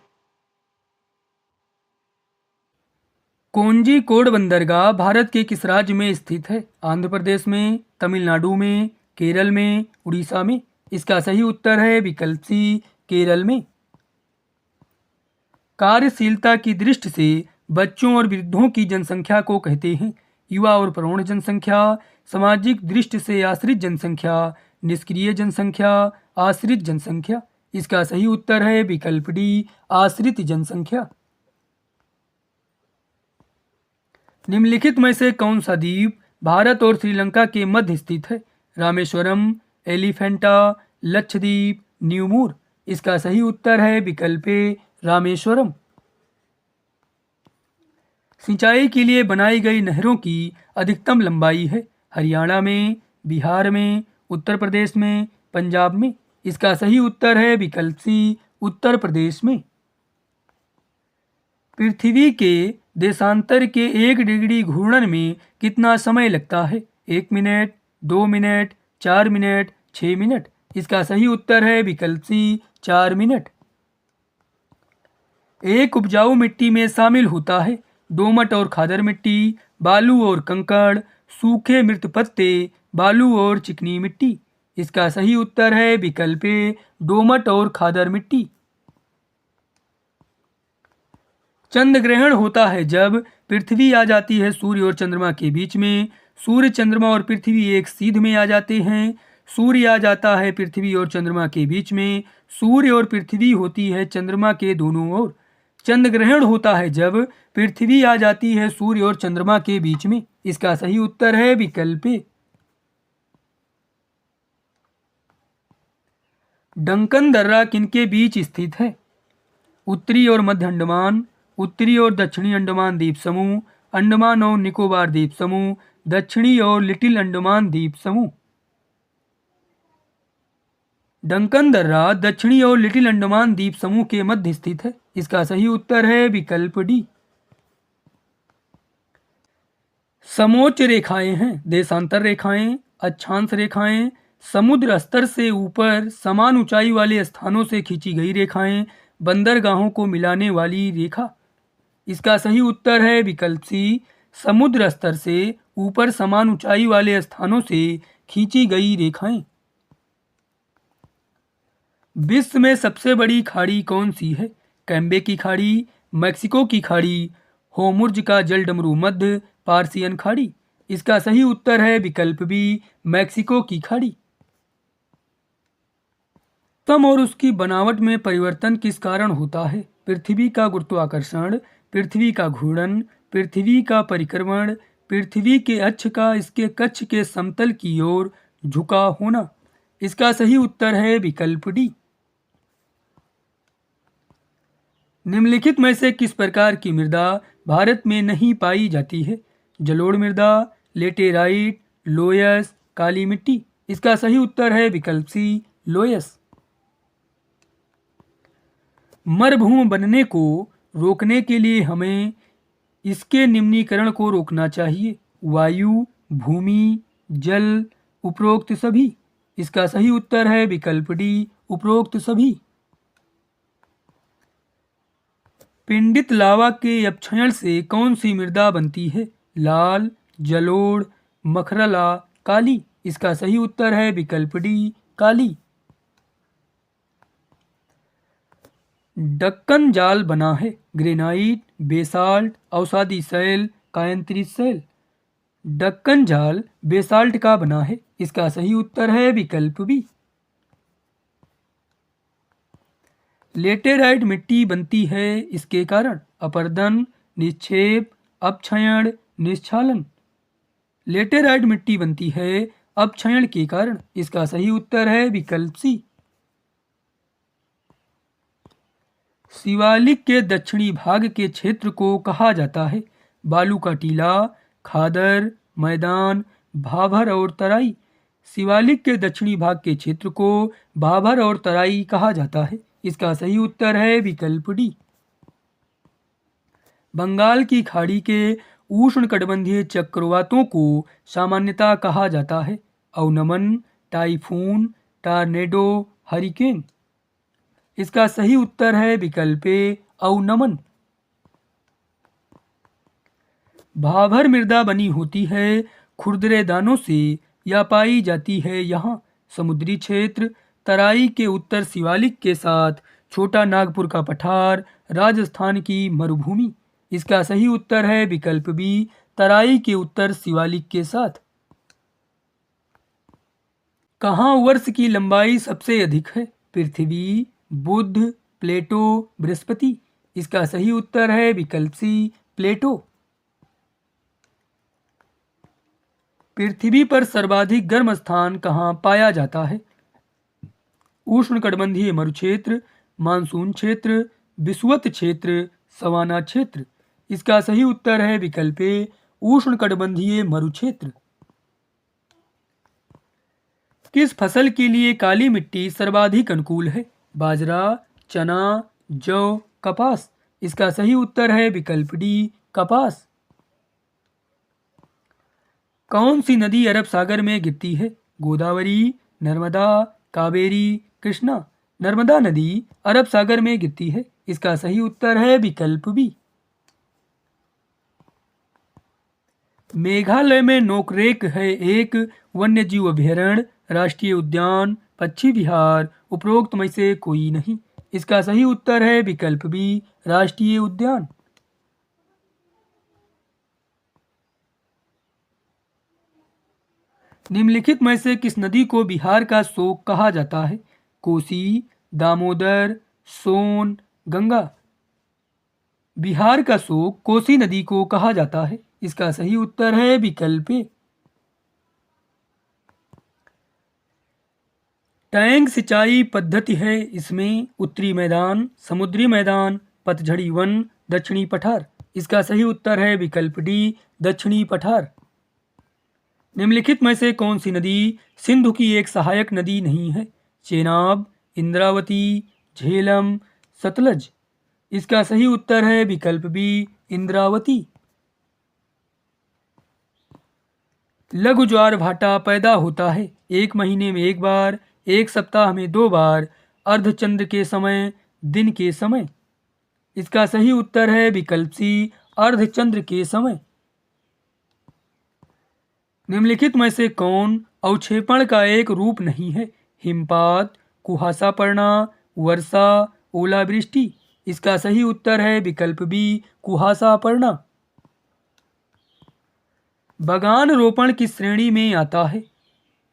कोंजीकोड बंदरगाह भारत के किस राज्य में स्थित है? आंध्र प्रदेश में, तमिलनाडु में, केरल में, उड़ीसा में। इसका सही उत्तर है विकल्प सी, केरल में। कार्यशीलता की दृष्टि से बच्चों और वृद्धों की जनसंख्या को कहते हैं? युवा और प्रौढ़ जनसंख्या, सामाजिक दृष्टि से आश्रित जनसंख्या, निष्क्रिय जनसंख्या, आश्रित जनसंख्या। इसका सही उत्तर है विकल्प डी, आश्रित जनसंख्या। निम्नलिखित में से कौन सा द्वीप भारत और श्रीलंका के मध्य स्थित है? रामेश्वरम, एलिफेंटा, लक्षद्वीप, न्यूमूर। इसका सही उत्तर है विकल्प ए, रामेश्वरम। सिंचाई के लिए बनाई गई नहरों की अधिकतम लंबाई है? हरियाणा में, बिहार में, उत्तर प्रदेश में, पंजाब में। इसका सही उत्तर है विकल्प सी, उत्तर प्रदेश में। पृथ्वी के देशांतर के 1 डिग्री घूर्णन में कितना समय लगता है? 1 मिनट, 2 मिनट, 4 मिनट, 6 मिनट। इसका सही उत्तर है विकल्प सी, 4 मिनट। एक उपजाऊ मिट्टी में शामिल होता है दोमट और खादर मिट्टी, बालू और कंकड़, सूखे मृत पत्ते, बालू और चिकनी मिट्टी। इसका सही उत्तर है विकल्प ए, दोमट और खादर मिट्टी। चंद्र ग्रहण होता है जब पृथ्वी आ जाती है सूर्य और चंद्रमा के बीच में, सूर्य, चंद्रमा और पृथ्वी एक सीध में आ जाते हैं, सूर्य आ जाता है पृथ्वी और चंद्रमा के बीच में, सूर्य और पृथ्वी होती है चंद्रमा के दोनों ओर। चंद्र ग्रहण होता है जब पृथ्वी आ जाती है सूर्य और चंद्रमा के बीच में। इसका सही उत्तर है विकल्प ए। डंकन दर्रा किनके बीच स्थित है? उत्तरी और मध्य अंडमान, उत्तरी और दक्षिणी अंडमान द्वीप समूह, अंडमान और निकोबार द्वीप समूह, दक्षिणी और लिटिल अंडमान द्वीप समूह। डंकन दर्रा दक्षिणी और लिटिल अंडमान द्वीप समूह के मध्य स्थित है। इसका सही उत्तर है विकल्प डी। समोच्च रेखाएं हैं देशांतर रेखाएं, अक्षांश रेखाएं, समुद्र स्तर से ऊपर समान ऊंचाई वाले स्थानों से खींची गई रेखाएं, बंदरगाहों को मिलाने वाली रेखा। इसका सही उत्तर है विकल्प सी, समुद्र स्तर से ऊपर समान ऊंचाई वाले स्थानों से खींची गई रेखाएं। विश्व में सबसे बड़ी खाड़ी कौन सी है? कैम्बे की खाड़ी, मैक्सिको की खाड़ी, होर्मुज़ का जलडमरू मध्य, पार्सियन खाड़ी। इसका सही उत्तर है विकल्प बी, मैक्सिको की खाड़ी। मौसम और उसकी बनावट में परिवर्तन किस कारण होता है? पृथ्वी का गुरुत्वाकर्षण, पृथ्वी का घूर्णन, पृथ्वी का परिक्रमण, पृथ्वी के अक्ष का इसके कक्ष के समतल की ओर झुका होना। इसका सही उत्तर है विकल्प डी। निम्नलिखित में से किस प्रकार की मृदा भारत में नहीं पाई जाती है? जलोढ़ मृदा, लेटेराइट, लोयस, काली मिट्टी। इसका सही उत्तर है विकल्प सी, लोयस। मरुभूमि बनने को रोकने के लिए हमें इसके निम्नीकरण को रोकना चाहिए: वायु, भूमि, जल, उपरोक्त सभी। इसका सही उत्तर है विकल्प डी, उपरोक्त सभी। पिंडित लावा के अपक्षय से कौन सी मृदा बनती है? लाल, जलोढ़, मखरला, काली। इसका सही उत्तर है विकल्प डी, काली। डक्कन जाल बना है ग्रेनाइट, बेसाल्ट, अवसादी शैल, कायंत्री शैल। डक्कन जाल बेसाल्ट का बना है। इसका सही उत्तर है विकल्प बी। लेटेराइट मिट्टी बनती है इसके कारण: अपरदन, निक्षेप, अपक्षयण, निस्क्षालन। लेटेराइट मिट्टी बनती है अपक्षयण के कारण। इसका सही उत्तर है विकल्प सी। शिवालिक के दक्षिणी भाग के क्षेत्र को कहा जाता है: बालू का टीला, खादर, मैदान, भाभर और तराई। शिवालिक के दक्षिणी भाग के क्षेत्र को भाभर और तराई कहा जाता है। इसका सही उत्तर है विकल्प डी। बंगाल की खाड़ी के उष्णकटिबंधीय चक्रवातों को सामान्यतः कहा जाता है: अवनमन, टाइफून, टॉर्नेडो, हरिकेन। इसका सही उत्तर है विकल्प ए, अवनमन। भाभर मृदा बनी होती है खुरदरे दानों से या पाई जाती है यहाँ समुद्री क्षेत्र, तराई के उत्तर शिवालिक के साथ छोटा नागपुर का पठार, राजस्थान की मरुभूमि। इसका सही उत्तर है विकल्प बी, तराई के उत्तर शिवालिक के साथ। कहाँ वर्ष की लंबाई सबसे अधिक है? पृथ्वी, बुध, प्लेटो, बृहस्पति। इसका सही उत्तर है विकल्प सी, प्लेटो। पृथ्वी पर सर्वाधिक गर्म स्थान कहाँ पाया जाता है? उष्णकटिबंधीय मरुक्षेत्र, मानसून क्षेत्र, विषुवत क्षेत्र, सवाना क्षेत्र। इसका सही उत्तर है विकल्प ए, उष्णकटिबंधीय मरुक्षेत्र। किस फसल के लिए काली मिट्टी सर्वाधिक अनुकूल है? बाजरा, चना, जौ, कपास। इसका सही उत्तर है विकल्प डी, कपास। कौन सी नदी अरब सागर में गिरती है? गोदावरी, नर्मदा, कावेरी, कृष्णा। नर्मदा नदी अरब सागर में गिरती है। इसका सही उत्तर है विकल्प बी। मेघालय में नोकरेक है एक वन्यजीव अभयारण्य, राष्ट्रीय उद्यान, पक्षी विहार, उपरोक्त में से कोई नहीं। इसका सही उत्तर है विकल्प बी, राष्ट्रीय उद्यान। निम्नलिखित में से किस नदी को बिहार का शोक कहा जाता है? कोसी, दामोदर, सोन, गंगा। बिहार का शोक कोसी नदी को कहा जाता है। इसका सही उत्तर है विकल्प ए। टैंक सिंचाई पद्धति है इसमें उत्तरी मैदान, समुद्री मैदान, पतझड़ी वन, दक्षिणी पठार। इसका सही उत्तर है विकल्प डी दक्षिणी पठार। निम्नलिखित में से कौन सी नदी सिंधु की एक सहायक नदी नहीं है? चेनाब, इंद्रावती, झेलम, सतलज। इसका सही उत्तर है विकल्प बी इंद्रावती। लघु ज्वार भाटा पैदा होता है 1 महीने में 1 बार, 1 सप्ताह में 2 बार, अर्धचंद्र के समय, दिन के समय। इसका सही उत्तर है विकल्प सी अर्धचंद्र के समय। निम्नलिखित में से कौन अवक्षेपण का एक रूप नहीं है? हिमपात, कुहासा पड़ना, वर्षा, ओलावृष्टि। इसका सही उत्तर है विकल्प बी कुहासा पड़ना। बागान रोपण किस श्रेणी में आता है?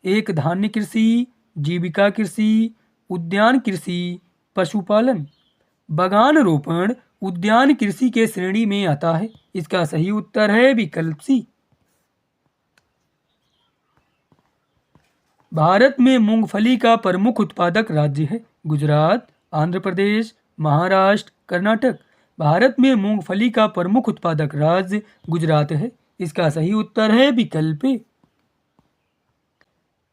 1 धान्य कृषि, जीविका कृषि, उद्यान कृषि, पशुपालन। बागान रोपण उद्यान कृषि के श्रेणी में आता है। इसका सही उत्तर है विकल्प सी। भारत में मूंगफली का प्रमुख उत्पादक राज्य है? गुजरात, आंध्र प्रदेश, महाराष्ट्र, कर्नाटक। भारत में मूंगफली का प्रमुख उत्पादक राज्य गुजरात है। इसका सही उत्तर है विकल्प ए।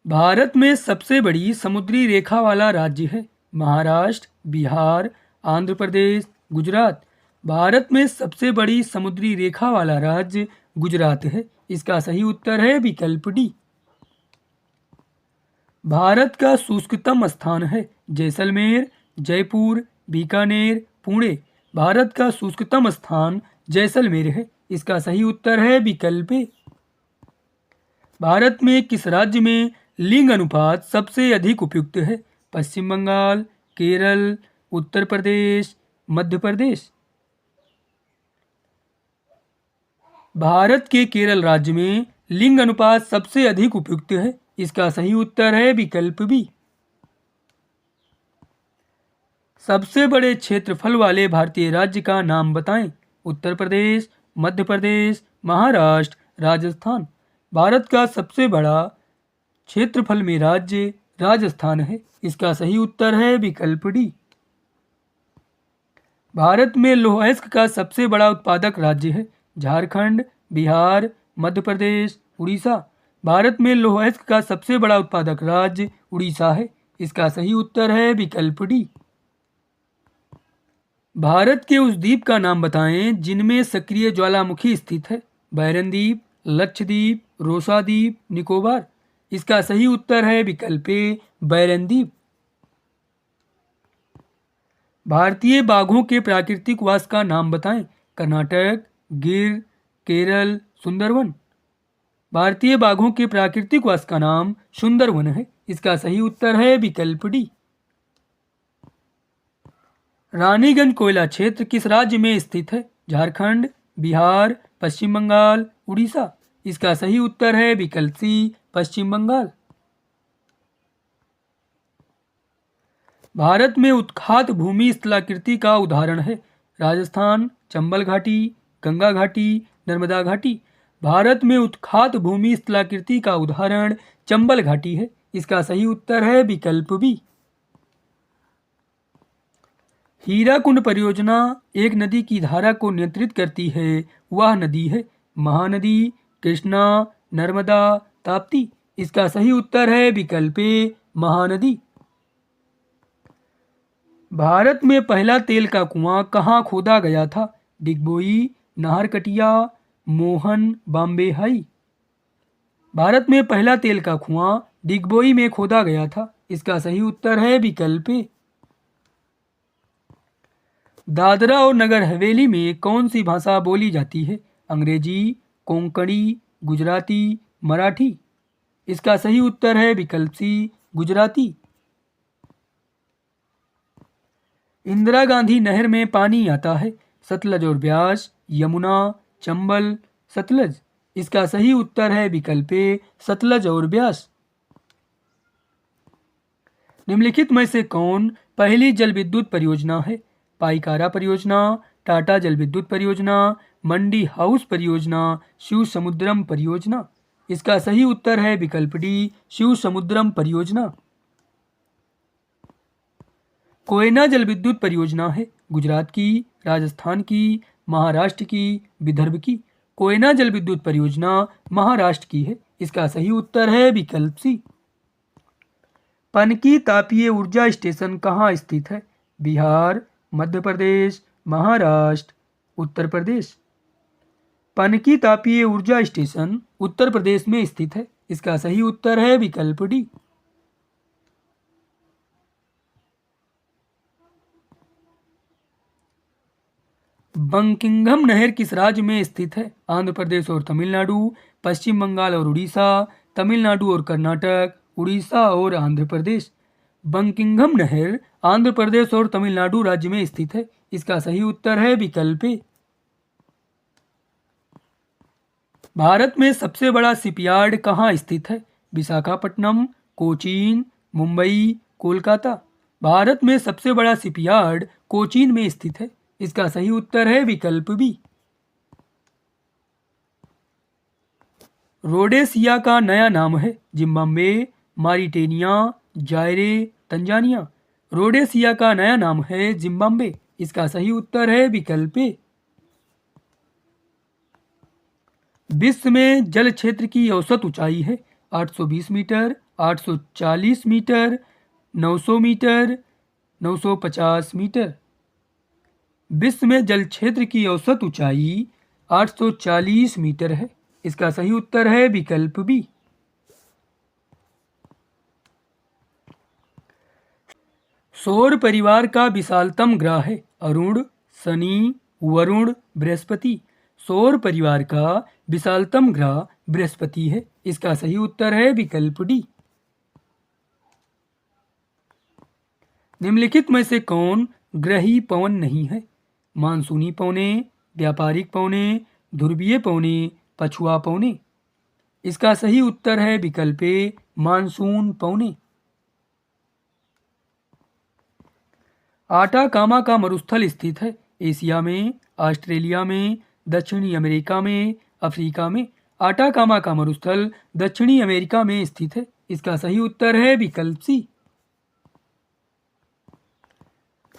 भारत में सबसे बड़ी समुद्री रेखा वाला राज्य है? महाराष्ट्र, बिहार, आंध्र प्रदेश, गुजरात। भारत में सबसे बड़ी समुद्री रेखा वाला राज्य गुजरात है। इसका सही उत्तर है विकल्प डी। भारत का शुष्कतम स्थान है? जैसलमेर, जयपुर, बीकानेर, पुणे। भारत का शुष्कतम स्थान जैसलमेर है। इसका सही उत्तर है विकल्प ए। भारत में किस राज्य में लिंग अनुपात सबसे अधिक उपयुक्त है? पश्चिम बंगाल, केरल, उत्तर प्रदेश, मध्य प्रदेश। भारत के केरल राज्य में लिंग अनुपात सबसे अधिक उपयुक्त है। इसका सही उत्तर है विकल्प बी। सबसे बड़े क्षेत्रफल वाले भारतीय राज्य का नाम बताएं? उत्तर प्रदेश, मध्य प्रदेश, महाराष्ट्र, राजस्थान। भारत का सबसे बड़ा क्षेत्रफल में राज्य राजस्थान है। इसका सही उत्तर है विकल्प डी। भारत में लौह अयस्क का सबसे बड़ा उत्पादक राज्य है? झारखंड, बिहार, मध्य प्रदेश, उड़ीसा। भारत में लौह अयस्क का सबसे बड़ा उत्पादक राज्य उड़ीसा है। इसका सही उत्तर है विकल्प डी। भारत के उस द्वीप का नाम बताएं जिनमें सक्रिय ज्वालामुखी स्थित है? बैरन द्वीप, लक्षद्वीप, रोसा द्वीप, निकोबार। इसका सही उत्तर है विकल्प ए बैरन द्वीप। भारतीय बाघों के प्राकृतिक वास का नाम बताएं? कर्नाटक, गिर, केरल, सुंदरवन। भारतीय बाघों के प्राकृतिक वास का नाम सुंदरवन है। इसका सही उत्तर है विकल्प डी। रानीगंज कोयला क्षेत्र किस राज्य में स्थित है? झारखंड, बिहार, पश्चिम बंगाल, उड़ीसा। इसका सही उत्तर है विकल्प सी पश्चिम बंगाल। भारत में उत्खात भूमि स्थलाकृति का उदाहरण है? राजस्थान, चंबल घाटी, गंगा घाटी, नर्मदा घाटी। भारत में उत्खात भूमि स्थलाकृति का उदाहरण चंबल घाटी है। इसका सही उत्तर है विकल्प बी। हीराकुंड परियोजना एक नदी की धारा को नियंत्रित करती है। वह नदी है? महानदी, कृष्णा, नर्मदा, ताप्ती। इसका सही उत्तर है विकल्प ए महानदी। भारत में पहला तेल का कुआं कहाँ खोदा गया था? डिगबोई, नाहरकटिया, मोहन, बॉम्बे हाई। भारत में पहला तेल का कुआं डिगबोई में खोदा गया था। इसका सही उत्तर है विकल्प ए। दादरा और नगर हवेली में कौन सी भाषा बोली जाती है? अंग्रेजी, कोंकणी, गुजराती, मराठी। इसका सही उत्तर है विकल्प सी गुजराती। इंदिरा गांधी नहर में पानी आता है? सतलज और ब्यास, यमुना, चंबल, सतलज। इसका सही उत्तर है विकल्प ए सतलज और ब्यास। निम्नलिखित में से कौन पहली जल विद्युत परियोजना है? पाइकारा परियोजना, टाटा जल विद्युत परियोजना, मंडी हाउस परियोजना, शिव समुद्रम परियोजना। इसका सही उत्तर है विकल्प डी शिव समुद्रम परियोजना। कोयना जल विद्युत परियोजना है? गुजरात की, राजस्थान की, महाराष्ट्र की, विदर्भ की। कोयना जल विद्युत परियोजना महाराष्ट्र की है। इसका सही उत्तर है विकल्प सी। पनकी तापीय ऊर्जा स्टेशन कहाँ स्थित है? बिहार, मध्य प्रदेश, महाराष्ट्र, उत्तर प्रदेश। पनकी तापीय ऊर्जा स्टेशन उत्तर प्रदेश में स्थित है। इसका सही उत्तर है विकल्प डी। बंकिंघम नहर किस राज्य में स्थित है? आंध्र प्रदेश और तमिलनाडु, पश्चिम बंगाल और उड़ीसा, तमिलनाडु और कर्नाटक, उड़ीसा और आंध्र प्रदेश। बंकिंघम नहर आंध्र प्रदेश और तमिलनाडु राज्य में स्थित है। इसका सही उत्तर है विकल्प ए। भारत में सबसे बड़ा शिपयार्ड कहाँ स्थित है? विशाखापट्टनम, कोचीन, मुंबई, कोलकाता। भारत में सबसे बड़ा शिपयार्ड कोचीन में स्थित है। इसका सही उत्तर है विकल्प बी। रोडेशिया का नया नाम है? Zimbabwe, Mauritania, Zaire, Tanzania. Rhodesia का नया नाम है जिम्बाब्वे। इसका सही उत्तर है विकल्प ए। विश्व में जल क्षेत्र की औसत ऊंचाई है 820 मीटर, 840 मीटर, 900 मीटर, 950 मीटर। विश्व में जल क्षेत्र की औसत ऊंचाई 840 मीटर है। इसका सही उत्तर है विकल्प बी। सौर परिवार का विशालतम ग्रह है? अरुण, शनि, वरुण, बृहस्पति। सौर परिवार का विशालतम ग्रह बृहस्पति है। इसका सही उत्तर है विकल्प डी। निम्नलिखित में से कौन ग्रही पवन नहीं है? मानसूनी पवने, व्यापारिक पवने, ध्रुवीय पवने, पछुआ पवने। इसका सही उत्तर है विकल्प ए, मानसून पवने। आटाकामा का मरुस्थल स्थित है? एशिया में, ऑस्ट्रेलिया में, दक्षिणी अमेरिका में, अफ्रीका में। आटाकामा का मरुस्थल दक्षिणी अमेरिका में स्थित है। इसका सही उत्तर है विकल्प सी।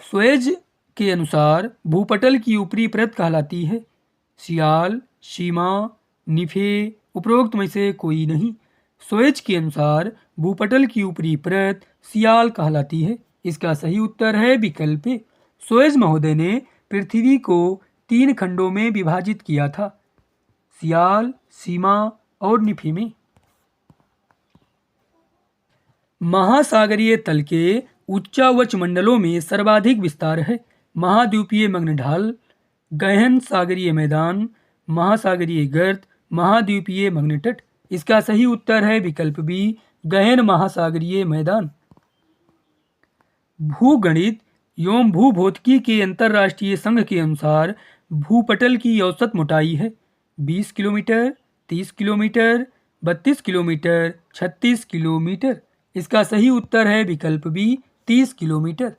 स्वेज के अनुसार भूपटल की ऊपरी परत कहलाती है? सियाल, सीमा, निफे, उपरोक्त में से कोई नहीं। स्वेज के अनुसार भूपटल की ऊपरी परत सियाल कहलाती है। इसका सही उत्तर है विकल्प ए। स्वेज महोदय ने पृथ्वी को 3 खंडों में विभाजित किया था, सियाल, सीमा और निफे में। महासागरीय तल के उच्चावच मंडलों में सर्वाधिक विस्तार है? महाद्वीपीय मग्न ढाल, गहन सागरीय मैदान, महासागरीय गर्त, महाद्वीपीय मग्न तट। इसका सही उत्तर है विकल्प बी, गहन महासागरीय मैदान। भूगणित एवं भूभौतिकी के अंतरराष्ट्रीय संघ के अनुसार भूपटल की औसत मोटाई है 20 किलोमीटर, 30 किलोमीटर, 32 किलोमीटर, 36 किलोमीटर। इसका सही उत्तर है विकल्प बी, 30 किलोमीटर।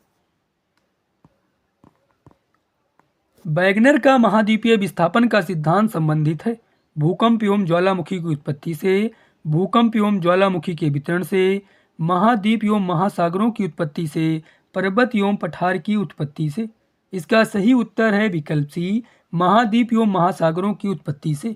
वैगनर का महाद्वीपीय विस्थापन का सिद्धांत संबंधित है? भूकंप एवं ज्वालामुखी की उत्पत्ति से, भूकंप एवं ज्वालामुखी के वितरण से, महाद्वीप एवं महासागरों की उत्पत्ति से, पर्वत एवं पठार की उत्पत्ति से। इसका सही उत्तर है विकल्प सी, महाद्वीप एवं महासागरों की उत्पत्ति से।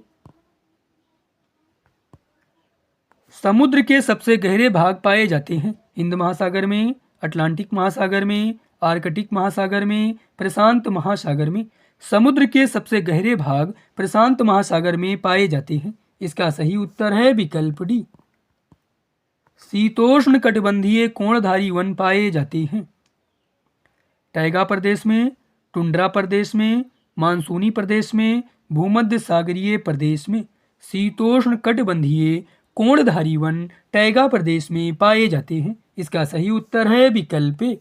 समुद्र के सबसे गहरे भाग पाए जाते हैं? हिंद महासागर में, अटलांटिक महासागर में, आर्कटिक महासागर में, प्रशांत महासागर में। समुद्र के सबसे गहरे भाग प्रशांत महासागर में पाए जाते हैं। इसका सही उत्तर है विकल्प डी। शीतोष्ण कटिबंधीय कोणधारी वन पाए जाते हैं? टैगा प्रदेश में, टुंड्रा प्रदेश में, मानसूनी प्रदेश में, भूमध्य सागरीय प्रदेश में। शीतोष्ण कटिबंधीय कोणधारी वन टैगा प्रदेश में पाए जाते हैं। इसका सही उत्तर है विकल्प ए।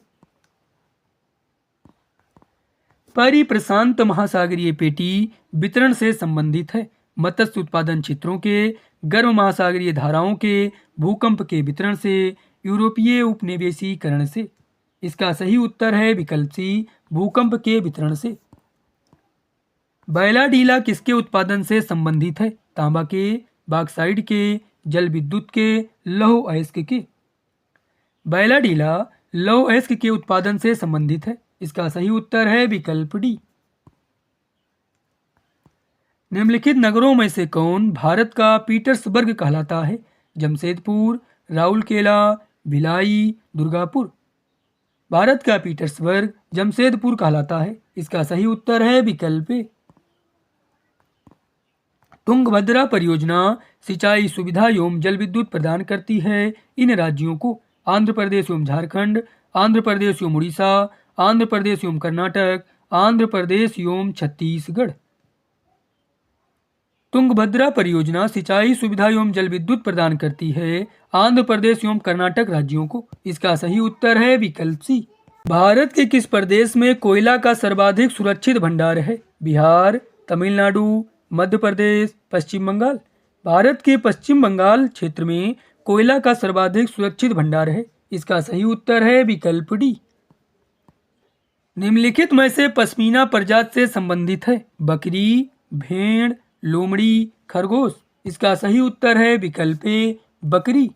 परिप्रशांत महासागरीय पेटी वितरण से संबंधित है? मत्स्य उत्पादन क्षेत्रों के, गर्म महासागरीय धाराओं के, भूकंप के वितरण से, यूरोपीय उपनिवेशीकरण से। इसका सही उत्तर है विकल्प सी, भूकंप के वितरण से। बैलाडीला किसके उत्पादन से संबंधित है? तांबा के, बॉक्साइट के, जल विद्युत के, लौह अयस्क के। बैलाडीला लौह अयस्क के उत्पादन से संबंधित है। इसका सही उत्तर है विकल्प डी। निम्नलिखित नगरों में से कौन भारत का पीटर्सबर्ग कहलाता है? जमशेदपुर, राउरकेला, भिलाई, दुर्गापुर। भारत का पीटर्सबर्ग जमशेदपुर कहलाता है। इसका सही उत्तर है विकल्प ए। तुंगभद्रा परियोजना सिंचाई सुविधा एवं जल विद्युत प्रदान करती है इन राज्यों को? आंध्र प्रदेश एवं झारखंड, आंध्र प्रदेश एवं उड़ीसा, आंध्र प्रदेश एवं कर्नाटक, आंध्र प्रदेश एवं छत्तीसगढ़। तुंगभद्रा परियोजना सिंचाई सुविधा एवं जल विद्युत प्रदान करती है आंध्र प्रदेश एवं कर्नाटक राज्यों को। इसका सही उत्तर है विकल्प सी। भारत के किस प्रदेश में कोयला का सर्वाधिक सुरक्षित भंडार है? बिहार, तमिलनाडु, मध्य प्रदेश, पश्चिम बंगाल। भारत के पश्चिम बंगाल क्षेत्र में कोयला का सर्वाधिक सुरक्षित भंडार है। इसका सही उत्तर है विकल्प डी। निम्नलिखित में से पश्मीना प्रजाति से संबंधित है? बकरी, भेड़, लोमड़ी, खरगोश। इसका सही उत्तर है विकल्प ए, बकरी।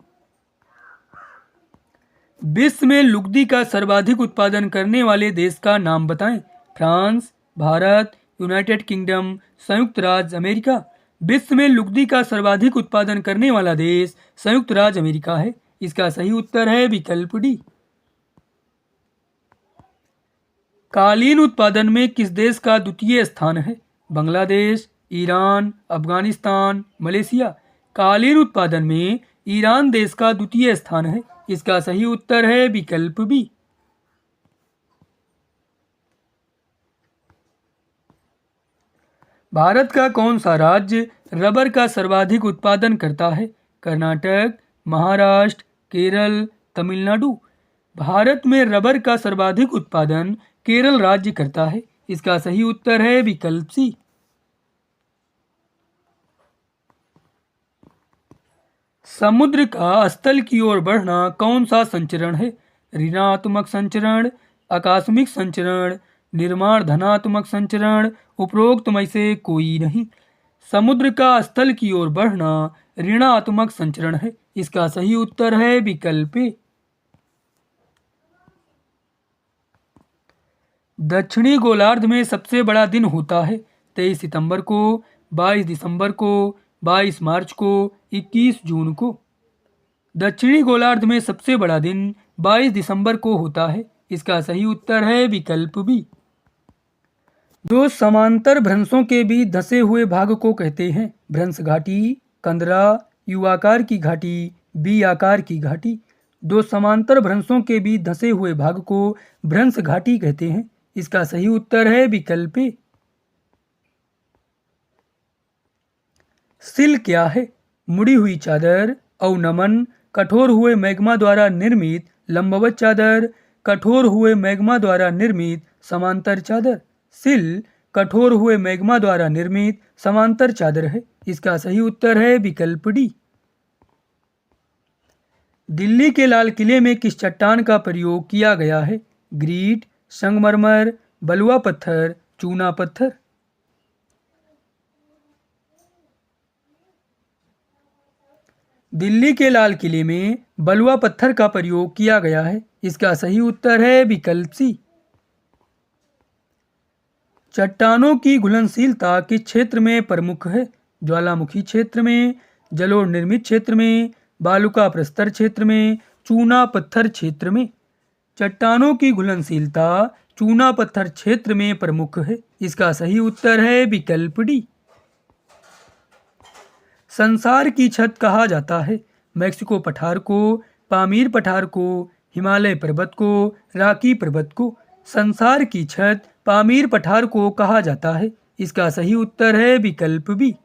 विश्व में लुगदी का सर्वाधिक उत्पादन करने वाले देश का नाम बताएं? फ्रांस, भारत, यूनाइटेड किंगडम, संयुक्त राज्य अमेरिका। विश्व में लुगदी का सर्वाधिक उत्पादन करने वाला देश संयुक्त राज्य अमेरिका है। इसका सही उत्तर है विकल्प डी। कालीन उत्पादन में किस देश का द्वितीय स्थान है? Bangladesh, Iran, Afghanistan, Malaysia. कालीन उत्पादन में ईरान देश का द्वितीय स्थान है। इसका सही उत्तर है विकल्प बी। भारत का कौन सा राज्य रबर का सर्वाधिक उत्पादन करता है? कर्नाटक, महाराष्ट्र, केरल, तमिलनाडु। भारत में रबर का सर्वाधिक उत्पादन केरल राज्य करता है। इसका सही उत्तर है विकल्प सी। समुद्र का स्थल की ओर बढ़ना कौन सा संचरण है? ऋणात्मक संचरण, आकस्मिक संचरण, निर्माण धनात्मक संचरण, उपरोक्त में से कोई नहीं। समुद्र का स्थल की ओर बढ़ना ऋणात्मक संचरण है। इसका सही उत्तर है विकल्प ए। दक्षिणी गोलार्ध में सबसे बड़ा दिन होता है? 23 सितंबर को, 22 दिसंबर को, 22 मार्च को, 21 जून को। दक्षिणी गोलार्ध में सबसे बड़ा दिन 22 दिसंबर को होता है। इसका सही उत्तर है विकल्प बी। दो समांतर भ्रंशों के बीच धंसे हुए भाग को कहते हैं? भ्रंश घाटी, कंदरा, यू आकार की घाटी, बी आकार की घाटी। दो समांतर भ्रंशों के बीच धंसे हुए भाग को भ्रंश घाटी कहते हैं। इसका सही उत्तर है विकल्प ए। सिल क्या है? मुड़ी हुई चादर, अवनमन, कठोर हुए मैग्मा द्वारा निर्मित लंबवत चादर, कठोर हुए मैग्मा द्वारा निर्मित समांतर चादर। सिल कठोर हुए मैग्मा द्वारा निर्मित समांतर चादर है। इसका सही उत्तर है विकल्प डी। दिल्ली के लाल किले में किस चट्टान का प्रयोग किया गया है? ग्रीट, संगमरमर, बलुआ पत्थर, चूना पत्थर। दिल्ली के लाल किले में बलुआ पत्थर का प्रयोग किया गया है। इसका सही उत्तर है विकल्प सी। चट्टानों की घुलनशीलता किस क्षेत्र में प्रमुख है? ज्वालामुखी क्षेत्र में, जलोढ़ निर्मित क्षेत्र में, बालुका प्रस्तर क्षेत्र में, चूना पत्थर क्षेत्र में। चट्टानों की घुलनशीलता चूना पत्थर क्षेत्र में प्रमुख है। इसका सही उत्तर है विकल्प डी। संसार की छत कहा जाता है? मैक्सिको पठार को, पामीर पठार को, हिमालय पर्वत को, राकी पर्वत को। संसार की छत पामीर पठार को कहा जाता है। इसका सही उत्तर है विकल्प बी।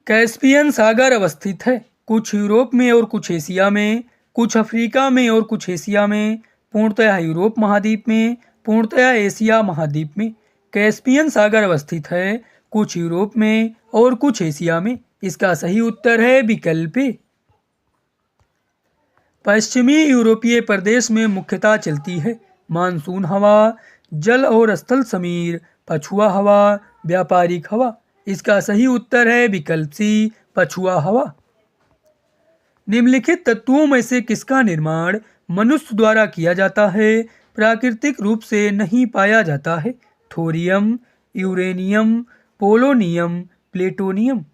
कैस्पियन सागर अवस्थित है? कुछ यूरोप में और कुछ एशिया में, कुछ अफ्रीका में और कुछ एशिया में, पूर्णतः यूरोप महाद्वीप में, पूर्णतः एशिया महाद्वीप में। कैस्पियन सागर अवस्थित है कुछ यूरोप में और कुछ एशिया में। इसका सही उत्तर है विकल्प ए। पश्चिमी यूरोपीय प्रदेश में मुख्यतः चलती है मानसून हवा, जल और स्थल समीर, पछुआ हवा, व्यापारिक हवा। इसका सही उत्तर है विकल्प सी, पछुआ हवा। निम्नलिखित तत्वों में से किसका निर्माण मनुष्य द्वारा किया जाता है? प्राकृतिक रूप से नहीं पाया जाता है? Thorium, uranium, polonium, plutonium.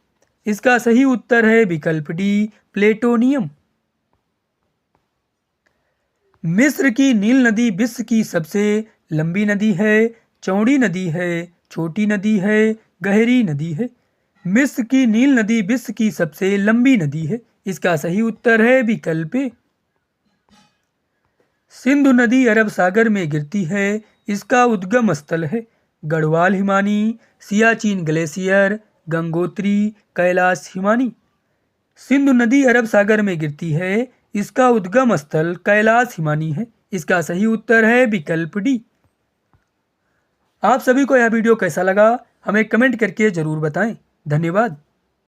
इसका सही उत्तर है विकल्प डी, प्लेटोनियम। मिस्र की नील नदी विश्व की सबसे लंबी नदी है, चौड़ी नदी है, छोटी नदी है, गहरी नदी है। मिस्र की नील नदी विश्व की सबसे लंबी नदी है। इसका सही उत्तर है विकल्प ए। सिंधु नदी अरब सागर में गिरती है। इसका उद्गम स्थल है गढ़वाल हिमानी, सियाचिन ग्लेशियर, गंगोत्री, कैलाश हिमानी। सिंधु नदी अरब सागर में गिरती है। इसका उद्गम स्थल कैलाश हिमानी है। इसका सही उत्तर है विकल्प डी। आप सभी को यह वीडियो कैसा लगा हमें कमेंट करके जरूर बताएं। धन्यवाद।